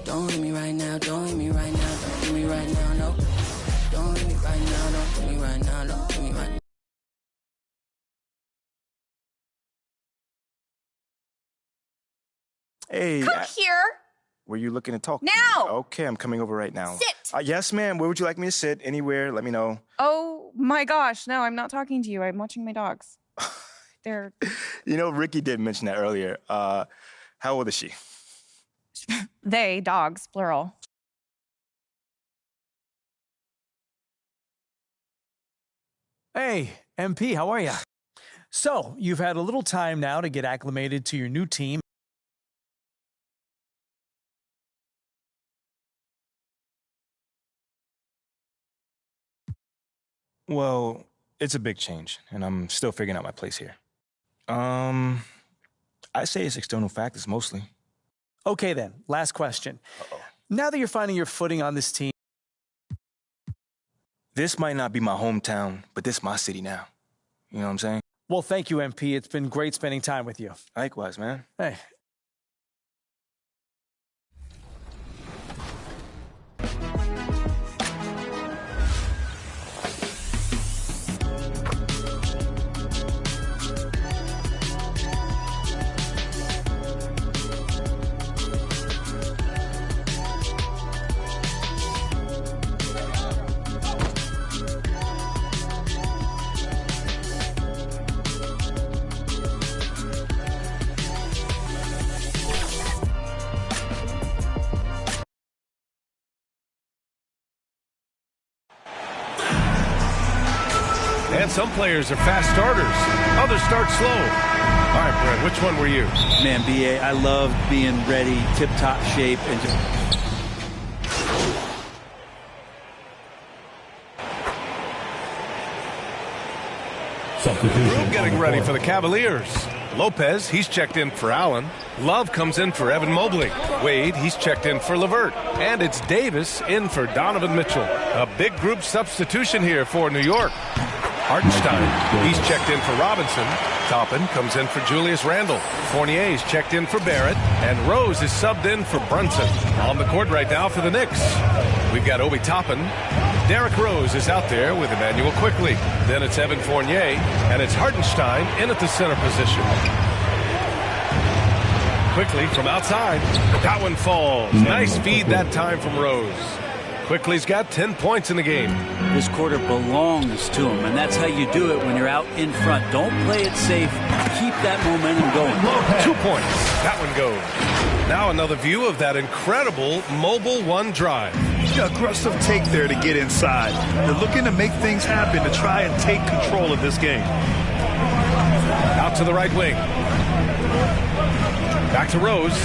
Don't hit me right now. Don't hit me right now. Don't hit me right now. No. Don't hit me right now. Don't hit me right now. Don't hit me right now. Hey. Come here. Were you looking to talk? Now. Okay, I'm coming over right now. Sit. Yes, ma'am. Where would you like me to sit? Anywhere. Let me know. Oh my gosh. No, I'm not talking to you. I'm watching my dogs. They're. You know, Ricky did mention that earlier. How old is she? They, dogs, plural. Hey, MP, how are you? So, you've had a little time now to get acclimated to your new team. Well, it's a big change, and I'm still figuring out my place here. I say it's external factors mostly. Okay then, last question. Uh-oh. Now that you're finding your footing on this team, this might not be my hometown, but this is my city now. You know what I'm saying? well, thank you, MP. It's been great spending time with you. Likewise, man. Hey. And some players are fast starters. Others start slow. All right, Brent, which one were you? Man, BA, I love being ready, tip-top shape, and just... Rube getting ready for the Cavaliers. Lopez, he's checked in for Allen. Love comes in for Evan Mobley. Wade, he's checked in for LeVert. And it's Davis in for Donovan Mitchell. A big group substitution here for New York. Hartenstein, he's checked in for Robinson. Toppin comes in for Julius Randle. Fournier's checked in for Barrett. And Rose is subbed in for Brunson. On the court right now for the Knicks, we've got Obi Toppin. Derrick Rose is out there with Emmanuel Quickly. Then it's Evan Fournier, and it's Hartenstein in at the center position. Quickly from outside. That one falls. Nice feed that time from Rose. Quickly's got 10 points in the game. This quarter belongs to him, and that's how you do it when you're out in front. Don't play it safe. Keep that momentum going. 2 points. That one goes. Now another view of that incredible mobile one drive. Aggressive take there to get inside. They're looking to make things happen to try and take control of this game. Out to the right wing. Back to Rose.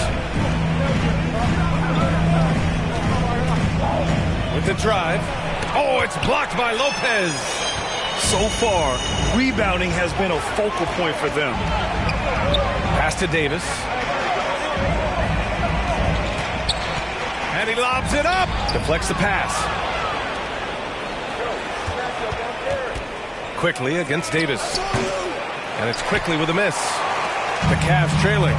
With the drive. Oh, it's blocked by Lopez. So far, rebounding has been a focal point for them. Pass to Davis. And he lobs it up. Deflects the pass. Quickly against Davis. And it's Quickly with a miss. The Cavs trailing.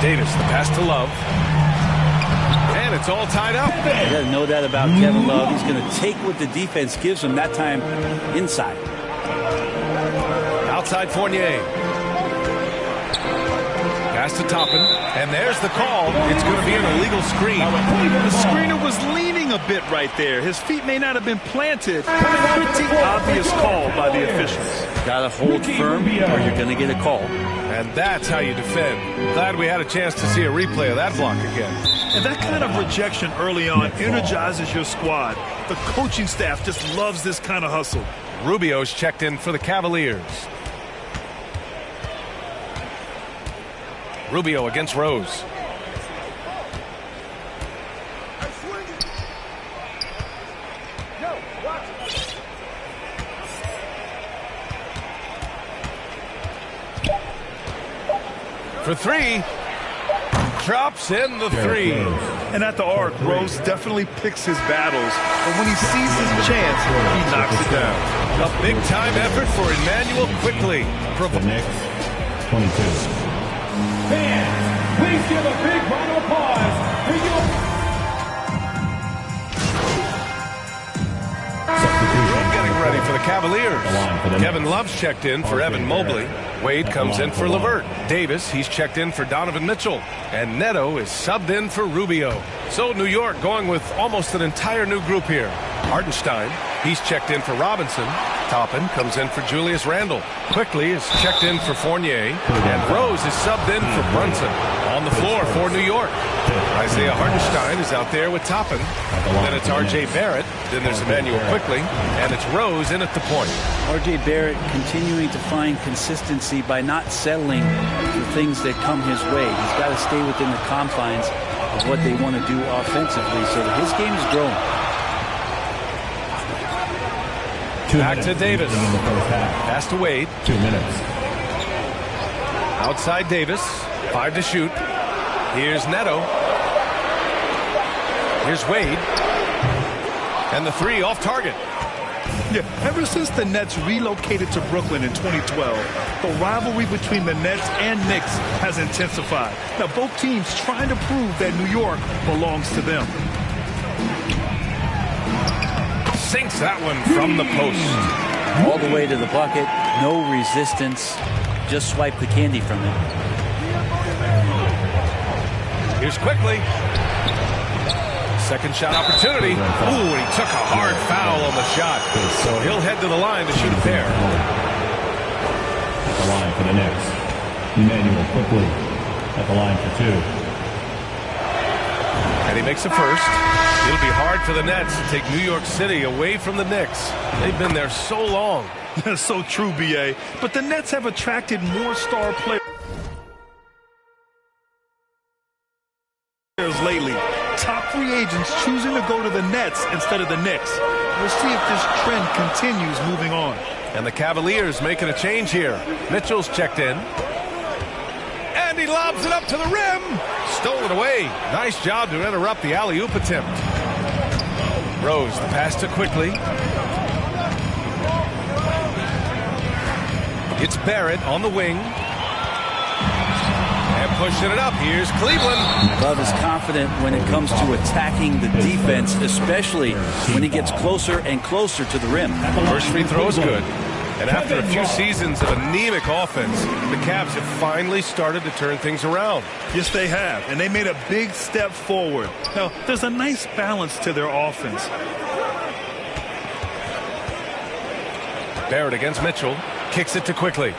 Davis, the pass to Love. And it's all tied up. You got to know that about Kevin Love. He's going to take what the defense gives him that time inside. Outside Fournier. Pass to Toppin, and there's the call. It's going to be an illegal screen. The screener was leaning a bit right there. His feet may not have been planted. Pretty obvious call by the officials. Got to hold firm or you're going to get a call. And that's how you defend. Glad we had a chance to see a replay of that block again. And that kind of rejection early on energizes your squad. The coaching staff just loves this kind of hustle. Rubio's checked in for the Cavaliers. Rubio against Rose. For three. Drops in the three. And at the arc, Rose definitely picks his battles, but when he sees his chance, he knocks it down. A big-time effort for Emmanuel quickly. The Knicks, 22. Fans, please give a big round of applause for your... Getting ready for the Cavaliers. Kevin Love's checked in for Evan Mobley. Wade comes in for LeVert. Davis, he's checked in for Donovan Mitchell. And Neto is subbed in for Rubio. So New York going with almost an entire new group here. Hartenstein, he's checked in for Robinson. Toppin comes in for Julius Randle. Quickly is checked in for Fournier. And Rose is subbed in for Brunson. On the floor for New York, Isaiah Hartenstein is out there with Toppin. Then it's R.J. Barrett. Then there's Emmanuel Quickly. And it's Rose in at the point. R.J. Barrett continuing to find consistency by not settling for things that come his way. He's got to stay within the confines of what they want to do offensively so that his game is growing. Back to Davis. Pass to Wade. 2 minutes. Outside Davis. 5 to shoot. Here's Neto. Here's Wade. And the three off target. Yeah, ever since the Nets relocated to Brooklyn in 2012, the rivalry between the Nets and Knicks has intensified. Now, both teams trying to prove that New York belongs to them. Sinks that one from the post. All the way to the bucket, no resistance. Just swipe the candy from it. Here's Quickly. Second shot opportunity. Ooh, and he took a hard foul on the shot. So he'll head to the line to shoot it there. At the line for the Knicks, Emmanuel Quickly at the line for 2. And he makes the first. It'll be hard for the Nets to take New York City away from the Knicks. They've been there so long. That's so true, B.A. But the Nets have attracted more star players lately. Top free agents choosing to go to the Nets instead of the Knicks. We'll see if this trend continues moving on. And the Cavaliers making a change here. Mitchell's checked in. And he lobs it up to the rim. Stolen away. Nice job to interrupt the alley-oop attempt. Rose, the pass to Quickly. It's Barrett on the wing. And pushing it up. Here's Cleveland. Love is confident when it comes to attacking the defense, especially when he gets closer and closer to the rim. First free throw is good. And after a few seasons of anemic offense, the Cavs have finally started to turn things around. Yes, they have. And they made a big step forward. Now, there's a nice balance to their offense. Barrett against Mitchell. Kicks it to Quickly.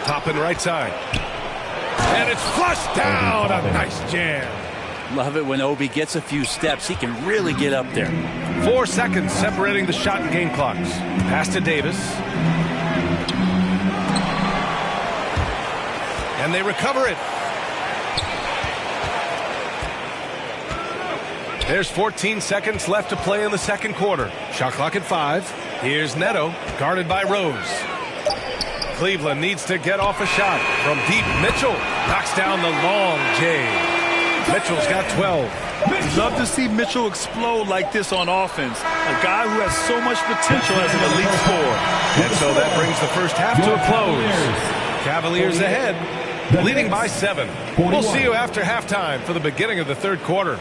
Toppin right side. And it's flushed down. A nice jam. Love it when Obi gets a few steps. He can really get up there. 4 seconds separating the shot and game clocks. Pass to Davis. And they recover it. There's 14 seconds left to play in the second quarter. Shot clock at 5. Here's Neto, guarded by Rose. Cleveland needs to get off a shot from deep. Mitchell knocks down the long J. Mitchell's got 12. We'd love to see Mitchell explode like this on offense. A guy who has so much potential as an elite scorer. And so that brings the first half to a close. Cavaliers ahead, leading by 7. We'll see you after halftime for the beginning of the third quarter.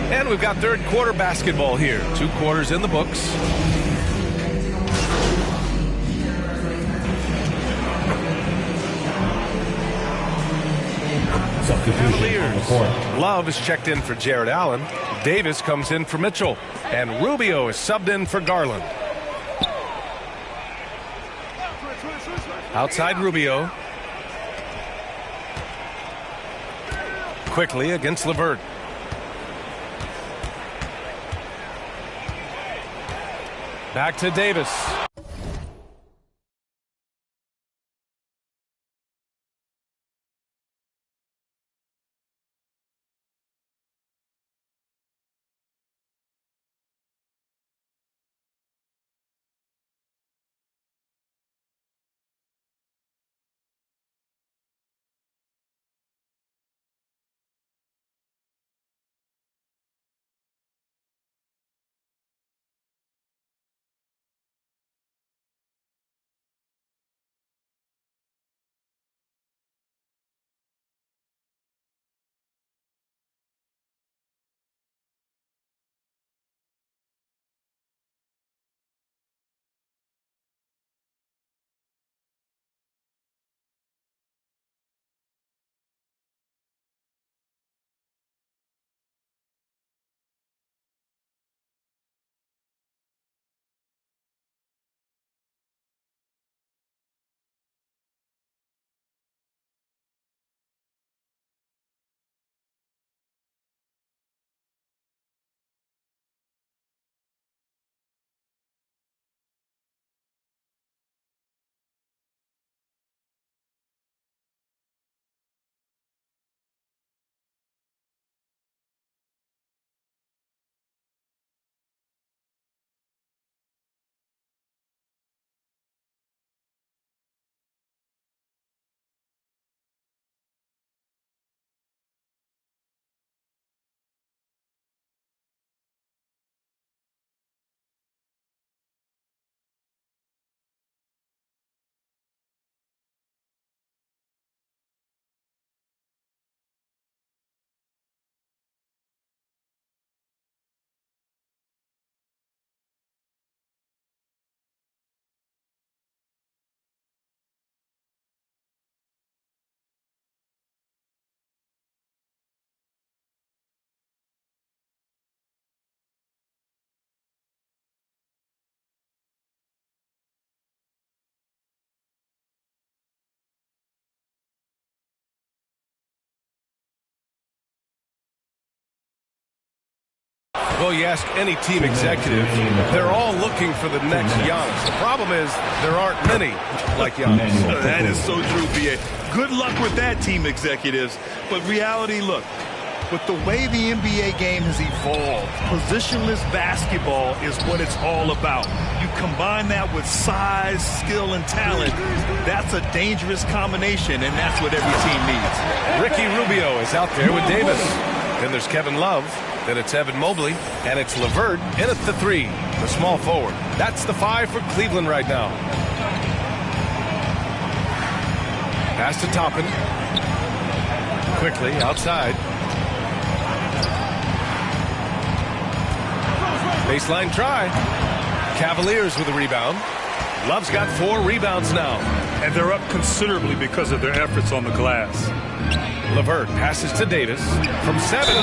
And we've got third quarter basketball here. 2 quarters in the books. Cavaliers. Love is checked in for Jared Allen. Davis comes in for Mitchell. And Rubio is subbed in for Garland. Outside Rubio. Quickly against LeVert. Back to Davis. Well, you ask any team executive, they're all looking for the next Giannis. The problem is there aren't many like Giannis. That is so true, B.A. Good luck with that, team executives. But reality, look, with the way the NBA game has evolved, positionless basketball is what it's all about. You combine that with size, skill, and talent, that's a dangerous combination, and that's what every team needs. Ricky Rubio is out there with Davis. Then there's Kevin Love. Then it's Evan Mobley, and it's LeVert in at the 3, the small forward. That's the 5 for Cleveland right now. Pass to Toppin. Quickly outside. Baseline try. Cavaliers with a rebound. Love's got 4 rebounds now. And they're up considerably because of their efforts on the glass. LeVert passes to Davis from 7.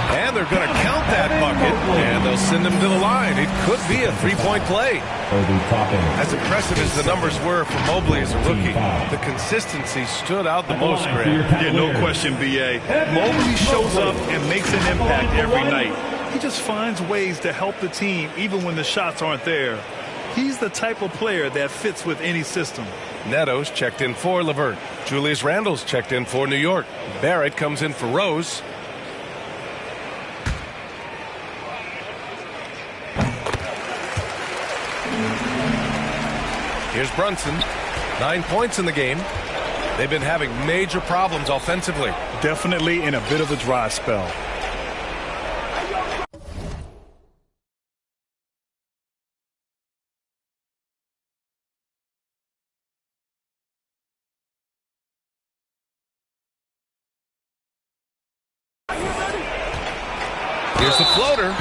And they're going to count that bucket, and they'll send him to the line. It could be a 3-point play. As impressive as the numbers were for Mobley as a rookie, the consistency stood out the most, Grant. Yeah, no question, B.A. Mobley shows up and makes an impact every night. He just finds ways to help the team even when the shots aren't there. He's the type of player that fits with any system. Neto's checked in for LeVert. Julius Randle's checked in for New York. Barrett comes in for Rose. Here's Brunson. 9 points in the game. They've been having major problems offensively. Definitely in a bit of a dry spell. Here's the floater.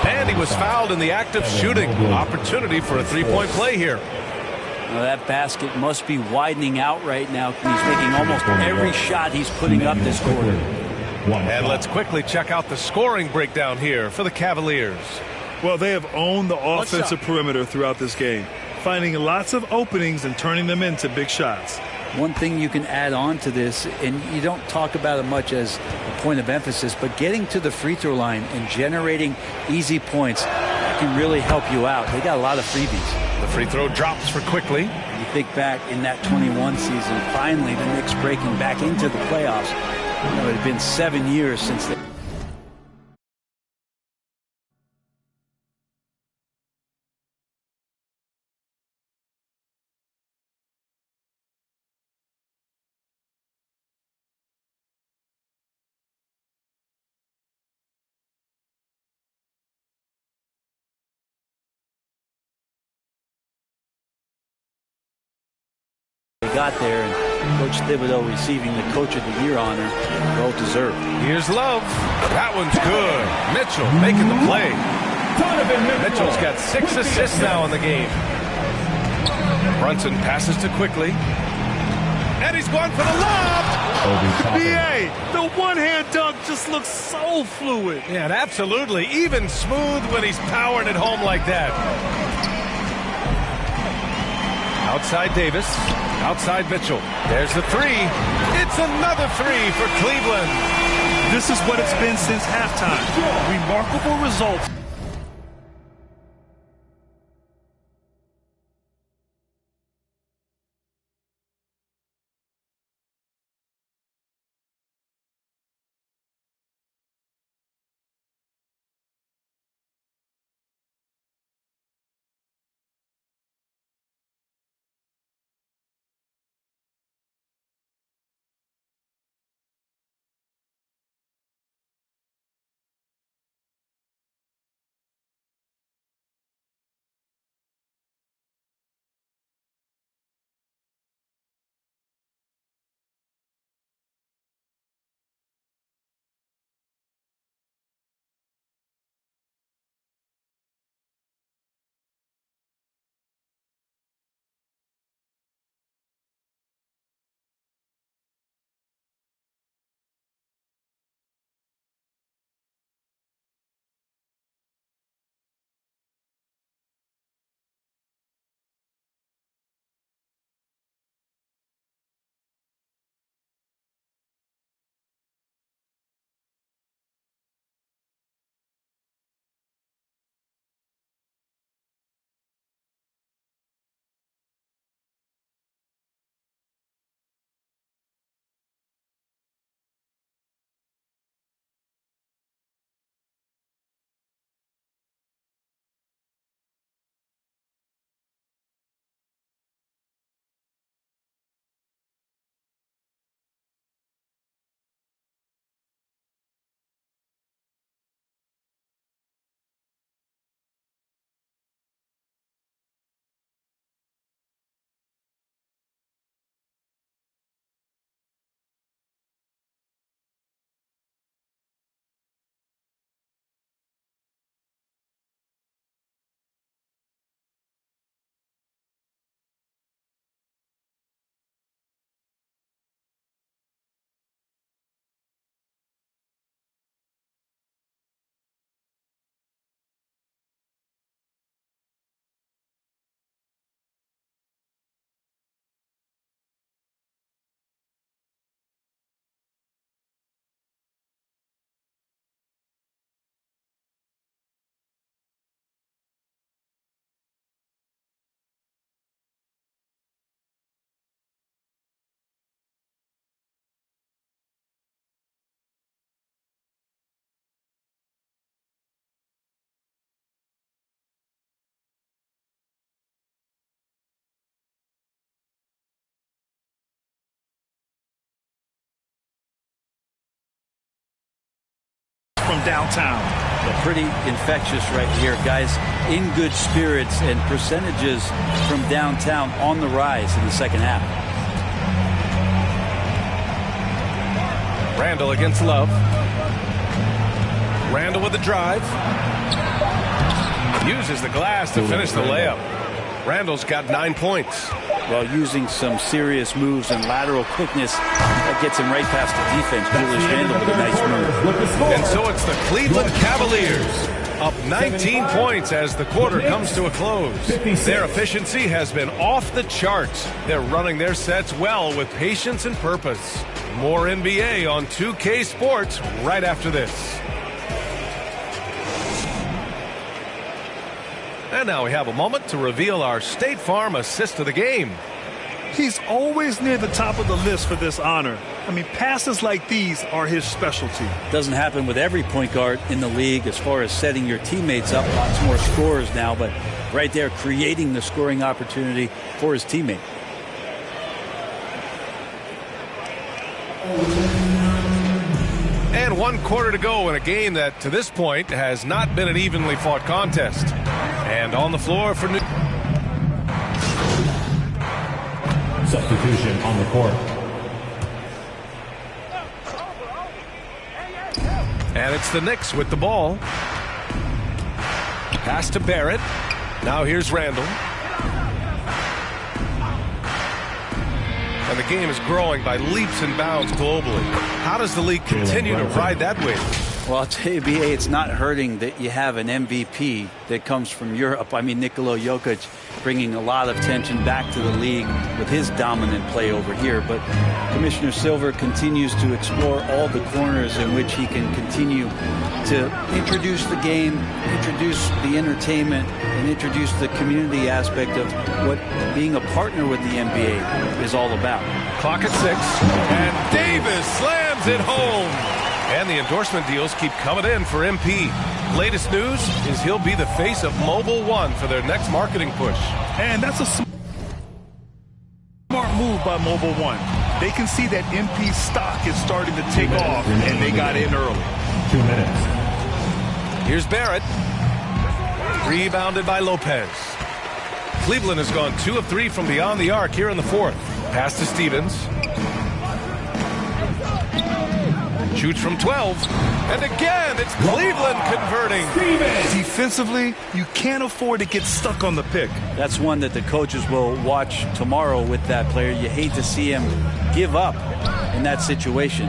And he was fouled in the act of shooting. Opportunity for a three-point play here. Well, that basket must be widening out right now. He's making almost every shot he's putting up this quarter. And let's quickly check out the scoring breakdown here for the Cavaliers. Well, they have owned the offensive perimeter throughout this game, finding lots of openings and turning them into big shots. One thing you can add on to this, and you don't talk about it much as a point of emphasis, but getting to the free throw line and generating easy points can really help you out. They got a lot of freebies. The free throw drops for Quickly. You think back in that 21 season, finally the Knicks breaking back into the playoffs. You know, it had been 7 years since they... got there, and Coach Thibodeau receiving the Coach of the Year honor, well deserved. Here's Love. That one's good. Mitchell making the play. Mitchell's got 6 assists now in the game. Brunson passes to Quickly. And he's going for the lob. BA, the one-hand dunk just looks so fluid. Yeah, and absolutely. Even smooth when he's powering it home like that. Outside Davis. Outside Mitchell. There's the three. It's another three for Cleveland. This is what it's been since halftime. Remarkable results. From downtown. Well, pretty infectious right here, guys. In good spirits, and percentages from downtown on the rise in the second half. Randall against Love. Randall with the drive. Uses the glass to finish the layup. Randall's got 9 points. Well, using some serious moves and lateral quickness, that gets him right past the defense. Julius Randall with a nice move. And so it's the Cleveland Cavaliers up 19 points as the quarter comes to a close. Their efficiency has been off the charts. They're running their sets well with patience and purpose. More NBA on 2K Sports right after this. And now we have a moment to reveal our State Farm assist of the game. He's always near the top of the list for this honor. I mean, passes like these are his specialty. Doesn't happen with every point guard in the league as far as setting your teammates up. Lots more scorers now, but right there creating the scoring opportunity for his teammate. And 1 quarter to go in a game that, to this point, has not been an evenly fought contest. And on the floor for New... Substitution on the court. And it's the Knicks with the ball. Pass to Barrett. Now here's Randall. And the game is growing by leaps and bounds globally. How does the league continue to ride that wave? Well, I'll tell you, B.A., it's not hurting that you have an MVP that comes from Europe. I mean, Nikola Jokic bringing a lot of tension back to the league with his dominant play over here. But Commissioner Silver continues to explore all the corners in which he can continue to introduce the game, introduce the entertainment, and introduce the community aspect of what being a partner with the NBA is all about. Clock at 6, and Davis slams it home. And the endorsement deals keep coming in for MP. Latest news is he'll be the face of Mobile One for their next marketing push. And that's a smart move by Mobile One. They can see that MP's stock is starting to take off, and they got in early. 2 minutes. Here's Barrett. Rebounded by Lopez. Cleveland has gone 2 of 3 from beyond the arc here in the fourth. Pass to Stevens. Shoots from 12. And again, it's Cleveland converting. Defensively, you can't afford to get stuck on the pick. That's one that the coaches will watch tomorrow with that player. You hate to see him give up in that situation.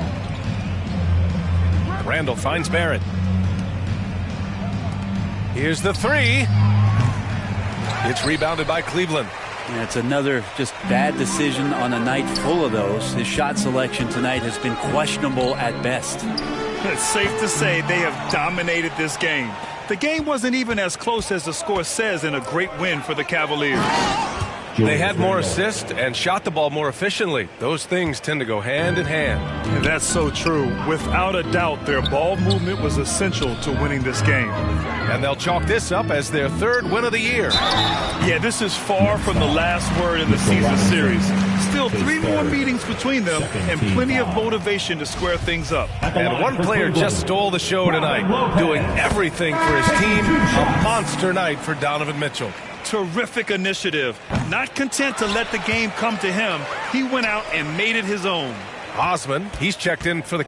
Randall finds Barrett. Here's the 3. It's rebounded by Cleveland. And it's another just bad decision on a night full of those. His shot selection tonight has been questionable at best. It's safe to say they have dominated this game. The game wasn't even as close as the score says in a great win for the Cavaliers. They had more assists and shot the ball more efficiently. Those things tend to go hand in hand. And that's so true. Without a doubt, their ball movement was essential to winning this game. And they'll chalk this up as their 3rd win of the year. Yeah, this is far from the last word in the season series. Still 3 more meetings between them and plenty of motivation to square things up. And one player just stole the show tonight, doing everything for his team. A monster night for Donovan Mitchell. Terrific initiative. Not content to let the game come to him, he went out and made it his own. Osman, he's checked in for the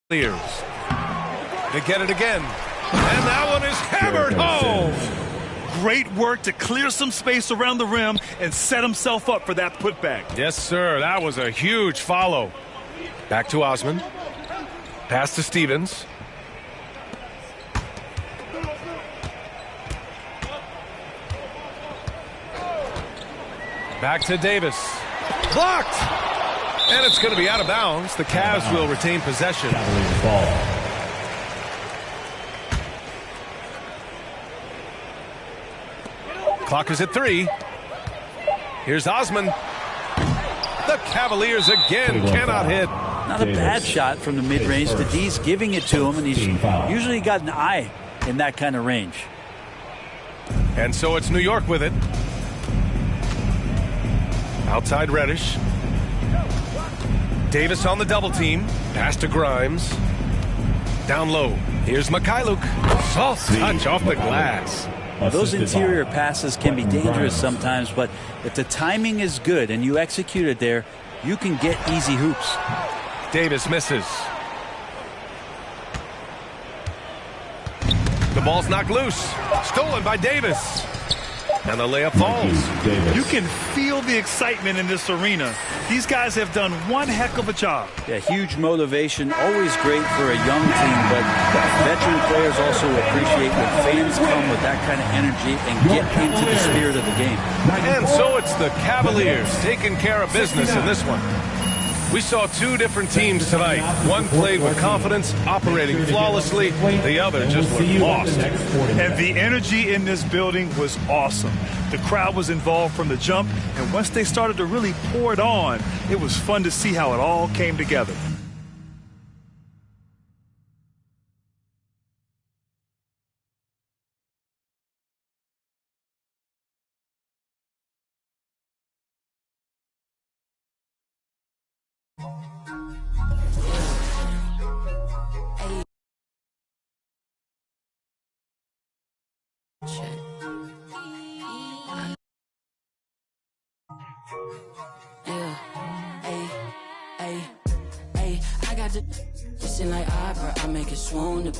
Clears. They get it again. And that one is hammered home. Great work to clear some space around the rim and set himself up for that putback. Yes, sir. That was a huge follow. Back to Osman. Pass to Stevens. Back to Davis. Blocked! And it's going to be out of bounds. The Cavs will retain possession. Clock is at 3. Here's Osman. The Cavaliers again cannot hit. Not a bad shot from the mid-range. The D's giving it to him, and he's usually got an eye in that kind of range. And so it's New York with it. Outside Reddish. Davis on the double team. Pass to Grimes. Down low. Here's Mikhailuk. Soft touch off the glass. Those interior passes can be dangerous sometimes, but if the timing is good and you execute it there, you can get easy hoops. Davis misses. The ball's knocked loose. Stolen by Davis. And the layup falls. You can feel the excitement in this arena. These guys have done one heck of a job. Yeah, huge motivation. Always great for a young team, but veteran players also appreciate when fans come with that kind of energy and get into the spirit of the game. And so it's the Cavaliers taking care of business in this one. We saw two different teams tonight. One played with confidence, operating flawlessly. The other just looked lost. And the energy in this building was awesome. The crowd was involved from the jump, and once they started to really pour it on, it was fun to see how it all came together. Yeah, I got the listen like opera, I make it swoon.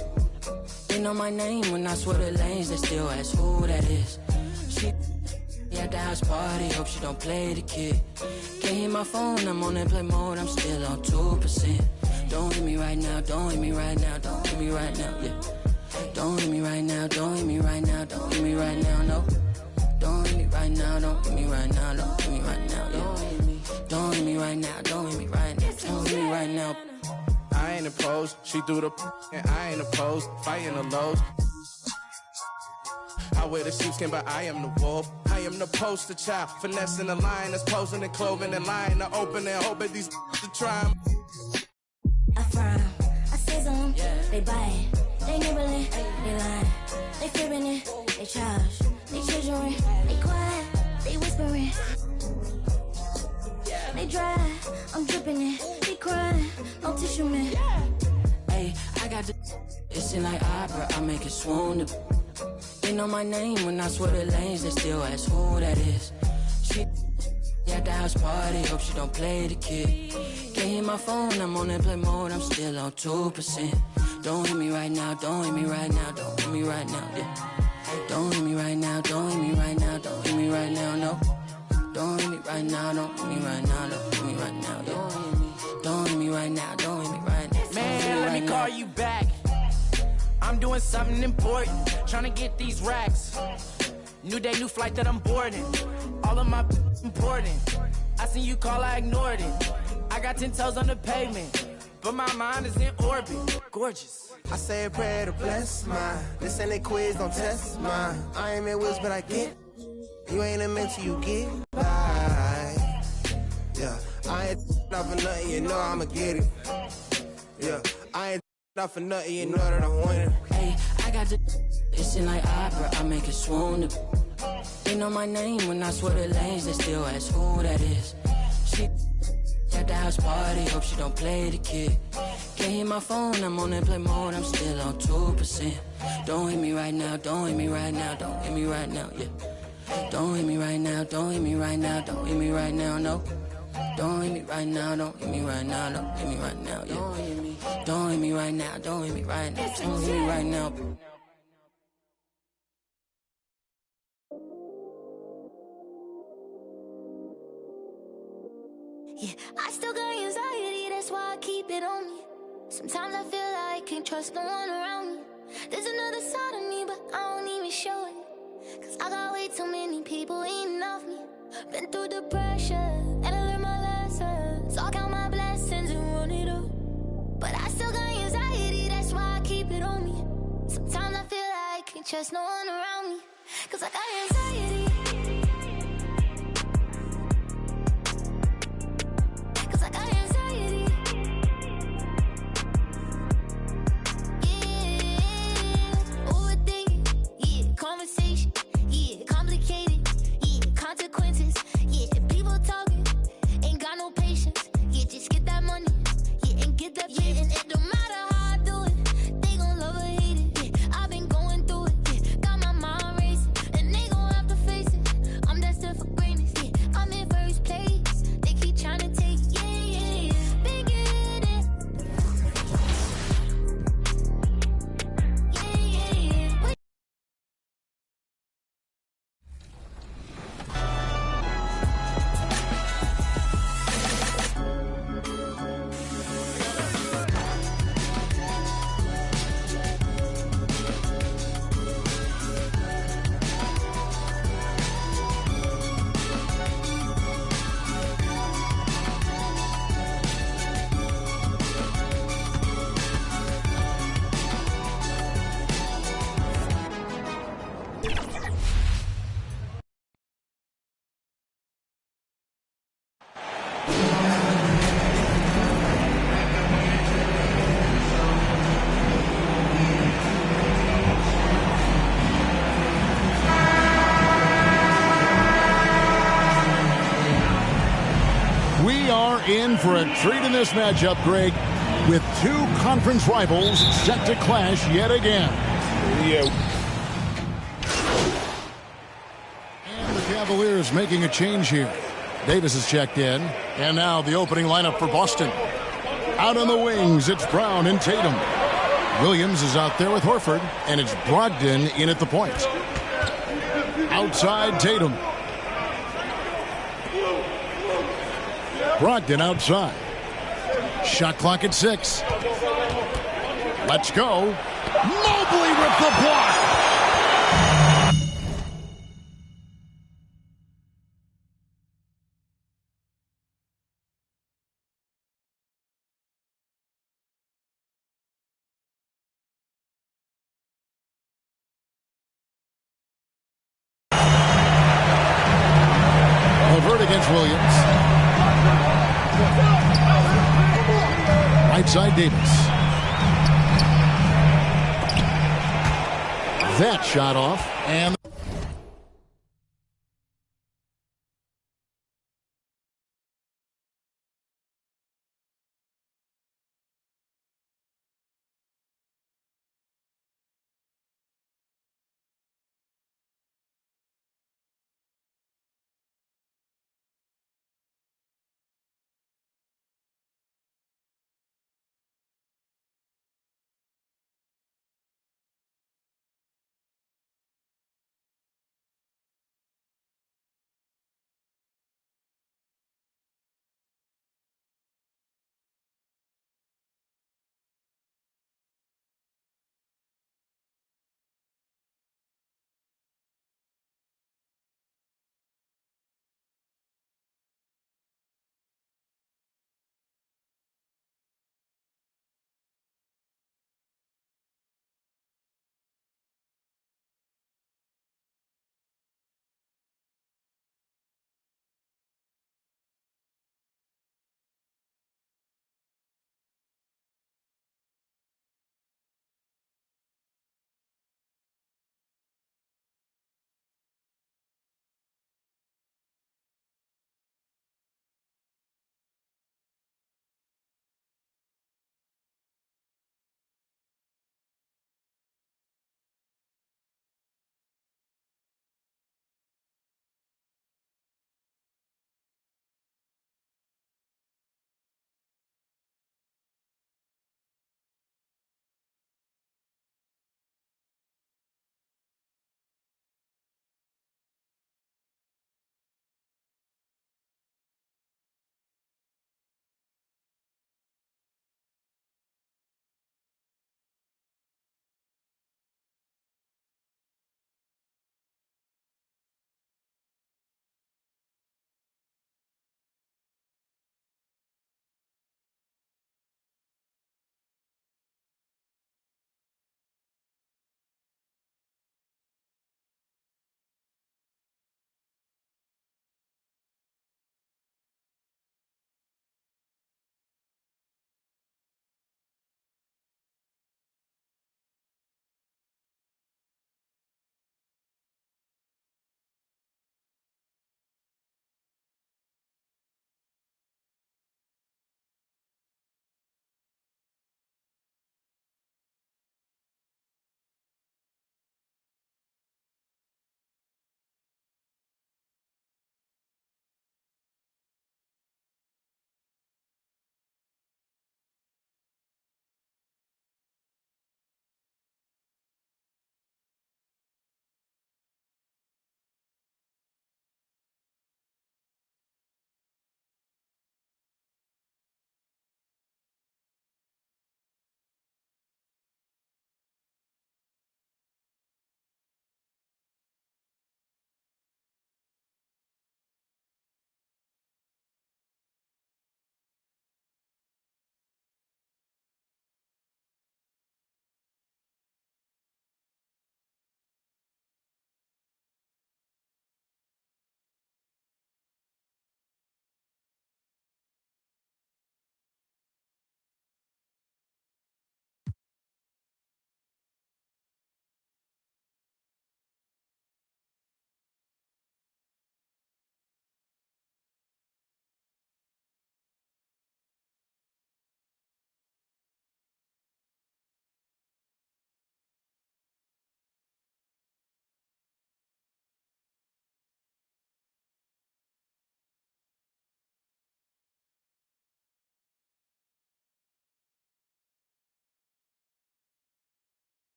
They know my name when I swear the lanes, they still ask who that is. She at the house party, hope she don't play the kid. Can't hear my phone, I'm on airplane mode, I'm still on 2%. Don't hit me right now, don't hit me right now, don't hit me right now, yeah. Don't hit me right now, don't hit me right now, don't hit me right now, no. Don't hit me right now, don't hit me right now, don't hit me right now, yeah. Don't hit me right now, don't hit me right now, don't hit me right now. I ain't opposed, she threw the and I ain't opposed, fighting the lows. I wear the sheepskin, but I am the wolf. I am the poster child, finessing the line that's posing and clothing and lying to open and hoping these to try. I frown, I sizzle them, they buy it, they nibbling, they lying, they fibbing it, they charge, they chiseling, they quiet, they whispering, they dry, I'm dripping it, they crying, no tissue man. Hey, I got the listen like opera, I make it swoon. They know my name when I swear the lanes, they still ask who that is. She at the house party, hope she don't play the kid. Can't hear my phone, I'm on airplane mode, I'm still on 2%. Don't hit me right now, don't hit me right now, don't hit me right now, yeah. Don't hit me right now, don't hit me right now, don't hit me right now, no. Don't hit me right now, don't hit me right now, don't hit me right now, yeah. Don't hit me right now, don't hit me right now. Man, let me call you back. I'm doing something important, trying to get these racks. New day, new flight that I'm boarding. All of my important. I seen you call, I ignored it. I got 10 toes on the pavement, but my mind is in orbit. Gorgeous. I say a prayer to bless mine. This ain't a quiz, don't test mine. I ain't in wheels, but I get. You ain't a mentor, you get by. Yeah, I ain't not for nothing, you know I'ma get it. Yeah, I ain't not for nothing, you know that I'm winning. Hey, I got the listen like opera, I make it swoon. They know my name when I swear the lanes, they still ask who that is. She at the house party, hope she don't play the kid. Can't hear my phone, I'm on airplane mode, I'm still on 2%. Don't hit me right now, don't hit me right now, don't hit me right now, yeah. Don't hit me right now, don't hit me right now, don't hit me right now, no. Don't hit me right now, don't hit me right now, don't hit me right now, yeah. Don't hit me right now, don't hit me right now, don't hit me right now. Yeah, I still got anxiety, that's why I keep it on me. Sometimes I feel like I can't trust no one around me. There's another side of me, but I don't even show it. Cause I got way too many people eating off me. Been through the pressure, and I learned my lessons. So I count my blessings and run it up. But I still got anxiety, that's why I keep it on me. Sometimes I feel like I can't trust no one around me. Cause I got anxiety. Cause I got anxiety. Yeah, overthinking. Yeah, conversation. Yeah, complicated. Yeah, consequences. Yeah, people talking. Ain't got no patience. Yeah, just get that money. Yeah, and get that patience. And it don't matter how I do it. They gon' love or hate it. Yeah, I've been going through it. Yeah, got my mind racing. And they gon' have to face it. I'm destined for greatness. Yeah, I'm in first place. They keep trying to take it. Yeah, yeah, yeah. Been getting it. Yeah, yeah, yeah. We are in for a treat in this matchup, Greg, with two conference rivals set to clash yet again. Yeah. And the Cavaliers making a change here. Davis is checked in, and now the opening lineup for Boston. Out on the wings, it's Brown and Tatum. Williams is out there with Horford, and it's Brogdon in at the point. Outside, Tatum. Brogdon outside. Shot clock at 6. Let's go. Mobley with the block. Levert against Williams. Right side, Davis. That shot off, and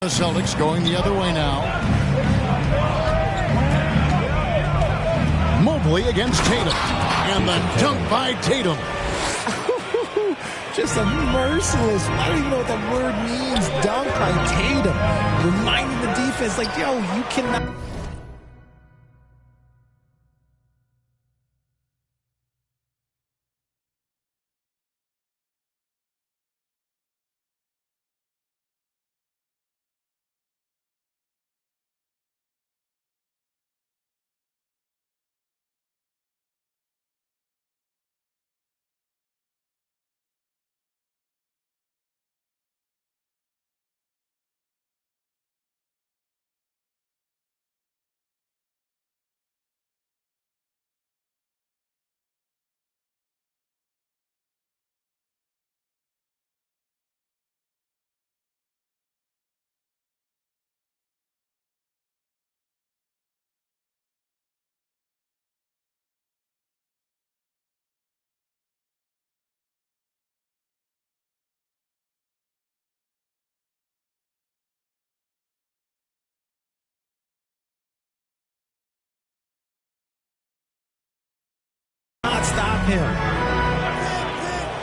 The Celtics going the other way now. Mobley against Tatum. And the dunk by Tatum. Just a merciless, I don't even know what that word means, dunk by Tatum. Reminding the defense, like, yo, you cannot. Not stop him.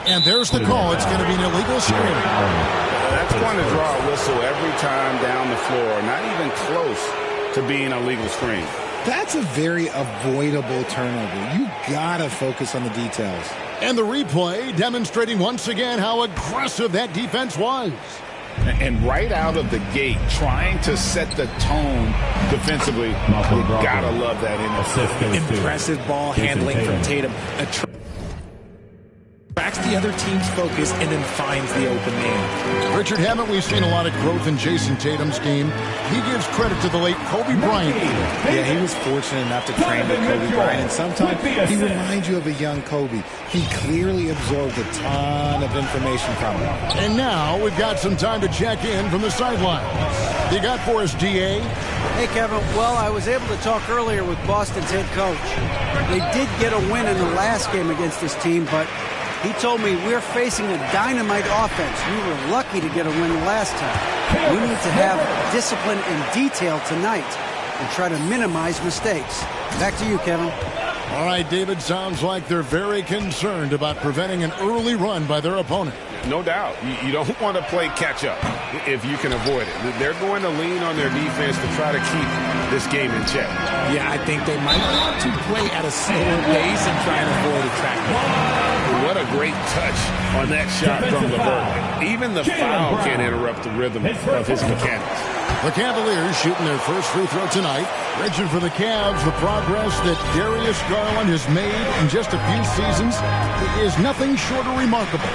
And there's the call. It's going to be an illegal screen. That's going to draw a whistle every time down the floor. Not even close to being a legal screen. That's a very avoidable turnover. You got to focus on the details. And the replay demonstrating once again how aggressive that defense was. And right out of the gate, trying to set the tone defensively. You gotta love that in it. Impressive ball handling from Tatum. Attracts the other team's focus and then finds the open man. Richard, haven't we seen a lot of growth in Jason Tatum's game? He gives credit to the late Kobe Bryant. Yeah, he was fortunate enough to train with Kobe Bryant, and sometimes he reminds you of a young Kobe. He clearly absorbed a ton of information from him. And now we've got some time to check in from the sidelines. You got for us, DA? Hey, Kevin. Well, I was able to talk earlier with Boston's head coach. They did get a win in the last game against this team, but he told me we're facing a dynamite offense. We were lucky to get a win last time. We need to have discipline and detail tonight and try to minimize mistakes. Back to you, Kevin. All right, David, sounds like they're very concerned about preventing an early run by their opponent. No doubt. You don't want to play catch-up if you can avoid it. They're going to lean on their defense to try to keep this game in check. Yeah, I think they might want to play at a slower pace and try and avoid a track back. What a great touch on that shot from LeVert. Even the foul can't interrupt the rhythm of his mechanics. The Cavaliers shooting their first free throw tonight. Richard, for the Cavs, the progress that Darius Garland has made in just a few seasons is nothing short of remarkable.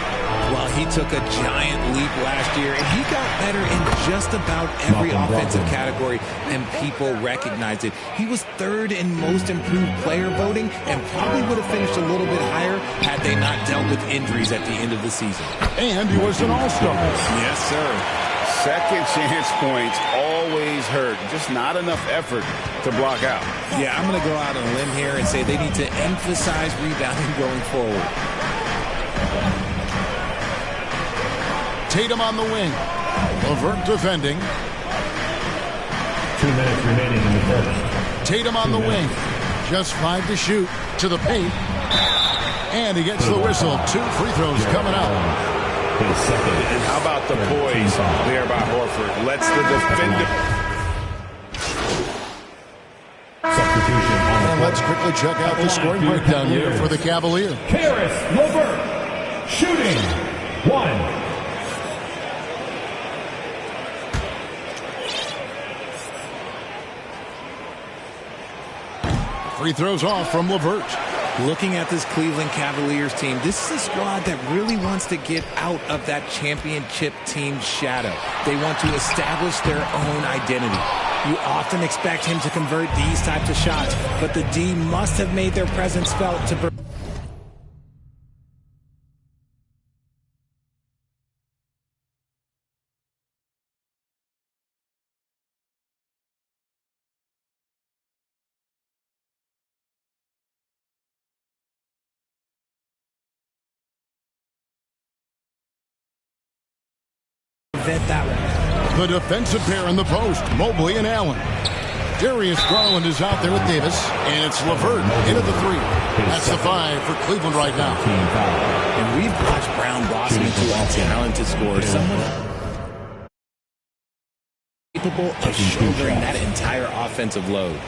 Well, he took a giant leap last year, and he got better in just about every offensive category, and people recognized it. He was third in most improved player voting and probably would have finished a little bit higher had they not dealt with injuries at the end of the season. And he was an all-star. Yes, sir. Second chance points always hurt. Just not enough effort to block out. Yeah, I'm going to go out on a limb here and say they need to emphasize rebounding going forward. Tatum on the wing. LeVert defending. 2 minutes remaining in the first. Tatum on the wing. Just 5 to shoot. To the paint. And he gets the whistle. 2 free throws coming out. And how about the poise there by Horford? Lets the defender. Substitution. And let's quickly check out the scoring breakdown here for the Cavaliers. Caris LeVert shooting 1. Free throws off from LeVert. Looking at this Cleveland Cavaliers team, this is a squad that really wants to get out of that championship team shadow. They want to establish their own identity. You often expect him to convert these types of shots, but the D must have made their presence felt to prevent that one. The defensive pair in the post, Mobley and Allen. Darius Garland is out there with Davis, and it's LeVert into the three. That's the 5 for Cleveland right now. And we've watched Brown blossom into a talented scorer, someone capable of shouldering that entire offensive load.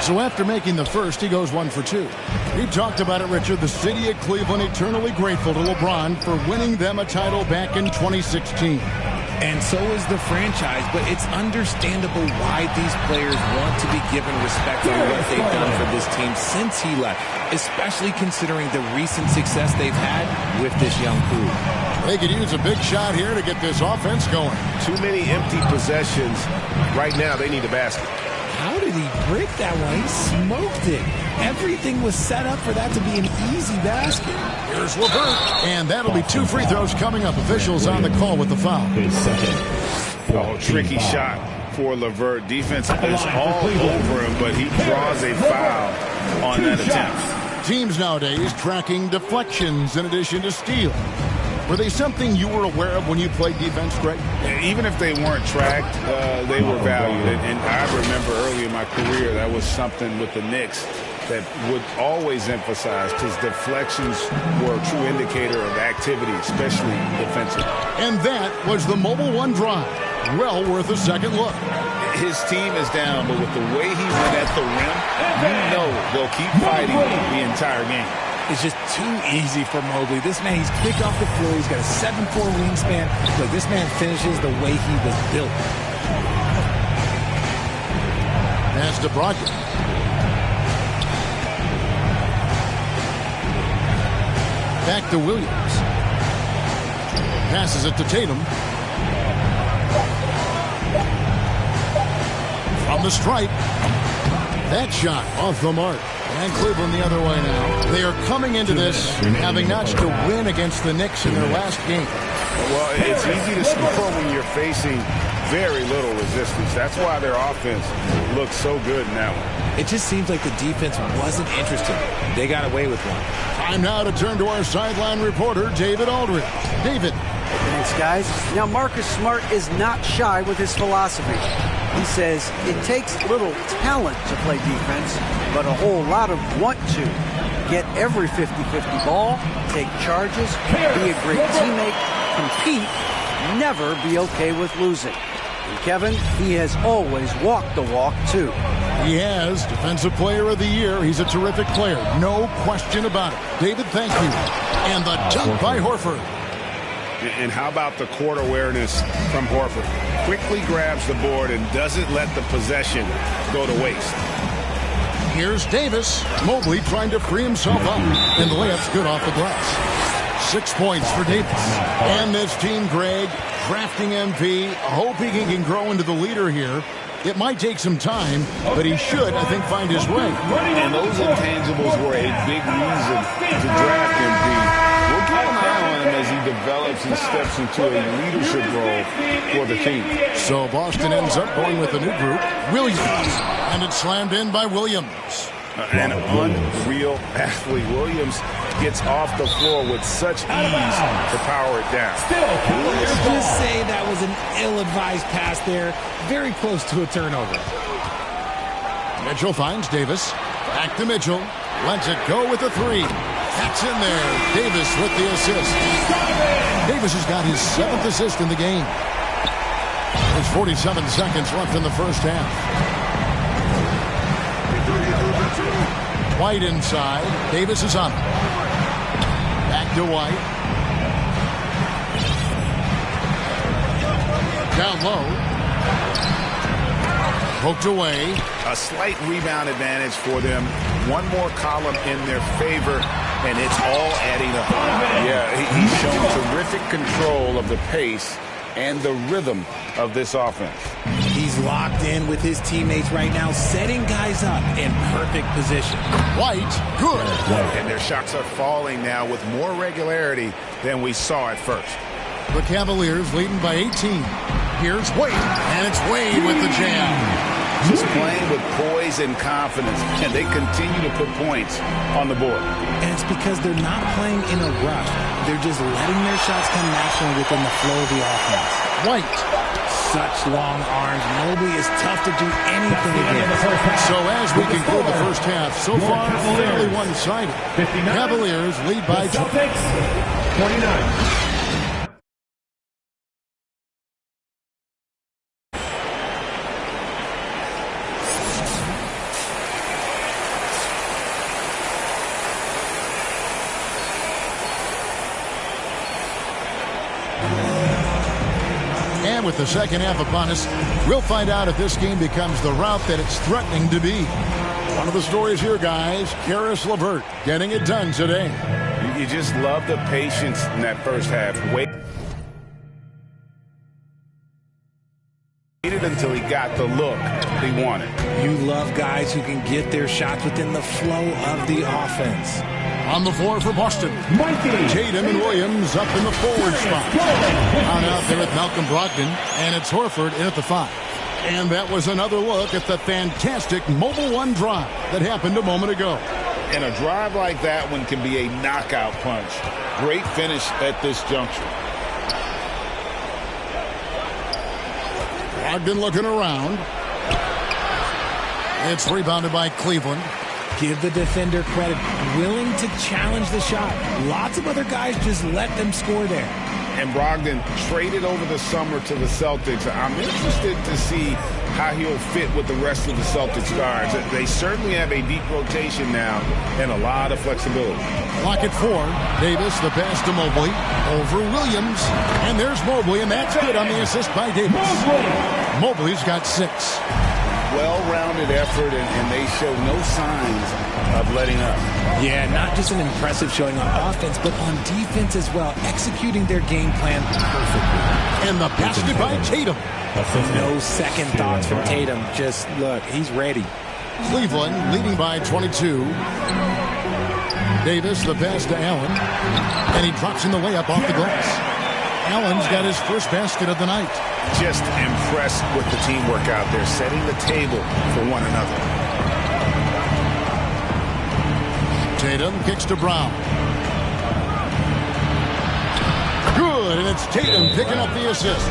So after making the first, he goes 1 for 2. We talked about it, Richard. The city of Cleveland eternally grateful to LeBron for winning them a title back in 2016. And so is the franchise, but it's understandable why these players want to be given respect for what they've done for this team since he left, especially considering the recent success they've had with this young crew. They could use a big shot here to get this offense going. Too many empty possessions. Right now, they need a basket. How did he break that one? He smoked it. Everything was set up for that to be an easy basket. Here's LeVert. And that'll be 2 free throws coming up. Officials on the call with the foul. Oh, tricky shot for LeVert. Defense is all over him, but he draws a foul on that attempt. Teams nowadays tracking deflections in addition to steals. Were they something you were aware of when you played defense, Greg? Even if they weren't tracked, they were valued. And I remember early in my career, that was something with the Knicks that would always emphasize, because deflections were a true indicator of activity, especially defensively. And that was the Mobile One drive. Well worth a second look. His team is down, but with the way he went at the rim, you know they'll keep fighting the entire game. It's just too easy for Mobley. This man, he's quick off the floor. He's got a 7'4" wingspan. Look, this man finishes the way he was built. Pass to Brogdon. Back to Williams. Passes it to Tatum. From the stripe. That shot off the mark. And Cleveland the other way now. They are coming into this having notched a win against the Knicks in their last game. Well, it's easy to score when you're facing very little resistance. That's why their offense looks so good in that one. It just seems like the defense wasn't interested. They got away with one. Time now to turn to our sideline reporter, David Aldridge. David. Thanks, guys. Now, Marcus Smart is not shy with his philosophy. He says it takes little talent to play defense, but a whole lot of want to. Get every 50-50 ball, take charges, be a great teammate, compete, never be okay with losing. And Kevin, he has always walked the walk, too. He has. Defensive Player of the Year. He's a terrific player. No question about it. David, thank you. And the dunk by Horford. And how about the court awareness from Horford? Quickly grabs the board and doesn't let the possession go to waste. Here's Davis. Mobley trying to free himself up. And the layup's good off the glass. 6 points for Davis. And this team, Greg, drafting MP, hoping he can grow into the leader here. It might take some time, but he should, I think, find his way. And those intangibles were a big reason to draft MP. We'll keep an eye on him as he develops and steps into a leadership role for the team. So Boston ends up going with a new group, Williams. And it's slammed in by Williams. An unreal athlete. Williams gets off the floor with such ease to power it down. Let's just say that was an ill-advised pass there. Very close to a turnover. Mitchell finds Davis. Back to Mitchell. Lets it go with the three. That's in there. Davis with the assist. Davis has got his 7th assist in the game. There's 47 seconds left in the first half. White inside. Davis is on. Back to White. Down low. Poked away. A slight rebound advantage for them. One more column in their favor, and it's all adding up. Yeah, he's shown terrific control of the pace and the rhythm of this offense. He's locked in with his teammates right now, setting guys up in perfect position. White, good. And their shots are falling now with more regularity than we saw at first. The Cavaliers leading by 18. Here's Wade, and it's Wade with the jam. just playing with poise and confidence, and they continue to put points on the board. And it's because they're not playing in a rush. They're just letting their shots come naturally within the flow of the offense. White. Such long arms. Mobley is tough to do anything against. So as we conclude the first half, so far fairly one-sided. Cavaliers lead by 49. And with the second half upon us, we'll find out if this game becomes the route that it's threatening to be. One of the stories here, guys, Karis LeVert getting it done today. You just love the patience in that first half. Waited until he got the look he wanted. You love guys who can get their shots within the flow of the offense. On the floor for Boston, Mikey. Tatum and Williams up in the forward spot. On out there with Malcolm Brogdon, and it's Horford in at the 5. And that was another look at the fantastic Mobile One drive that happened a moment ago. And a drive like that one can be a knockout punch. Great finish at this juncture. Brogdon looking around. It's rebounded by Cleveland. Give the defender credit. Willing to challenge the shot. Lots of other guys just let them score there. And Brogdon traded over the summer to the Celtics. I'm interested to see how he'll fit with the rest of the Celtics guards. They certainly have a deep rotation now and a lot of flexibility. Clock at 4. Davis, the pass to Mobley. Over Williams. And there's Mobley, and that's good on the assist by Davis. Mobley's got 6. Well-rounded effort, and they show no signs of letting up. Yeah, not just an impressive showing on offense, but on defense as well, executing their game plan perfectly. And the pass by Tatum. No second thoughts from Tatum. Just look, he's ready. Cleveland leading by 22. Davis, the pass to Allen. And he drops in the layup off the glass. Allen's got his first basket of the night. Just impressed with the teamwork out there, setting the table for one another. Tatum kicks to Brown. Good, and it's Tatum picking up the assist.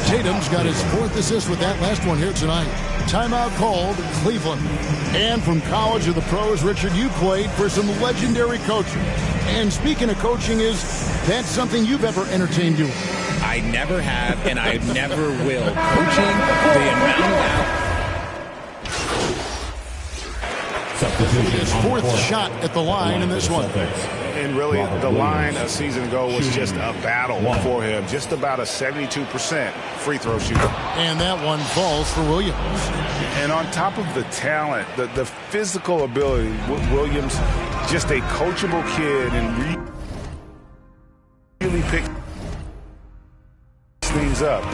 Tatum's got his 4th assist with that last one here tonight. Timeout called, Cleveland. And from college to the pros, Richard, you played for some legendary coaching. And speaking of coaching, is that something you've ever entertained doing? I never have, and I never will. Coaching, the amount of his 4th shot at the line in this one. And really, the line a season ago was just a battle for him. Just about a 72% free throw shooter. And that one falls for Williams. And on top of the talent, the physical ability, Williams, just a coachable kid and really picked things up.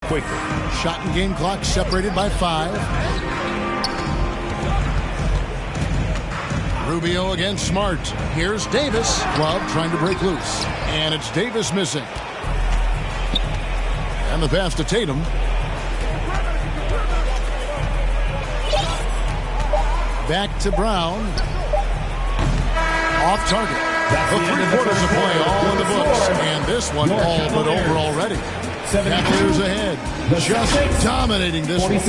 quickly. Shot and game clock separated by 5. Rubio against Smart. Here's Davis. Love trying to break loose. And it's Davis missing. And the pass to Tatum. Back to Brown. Off target. The 3/4 of play all in the books. And this one all but over already. Cavaliers ahead. Just dominating this one.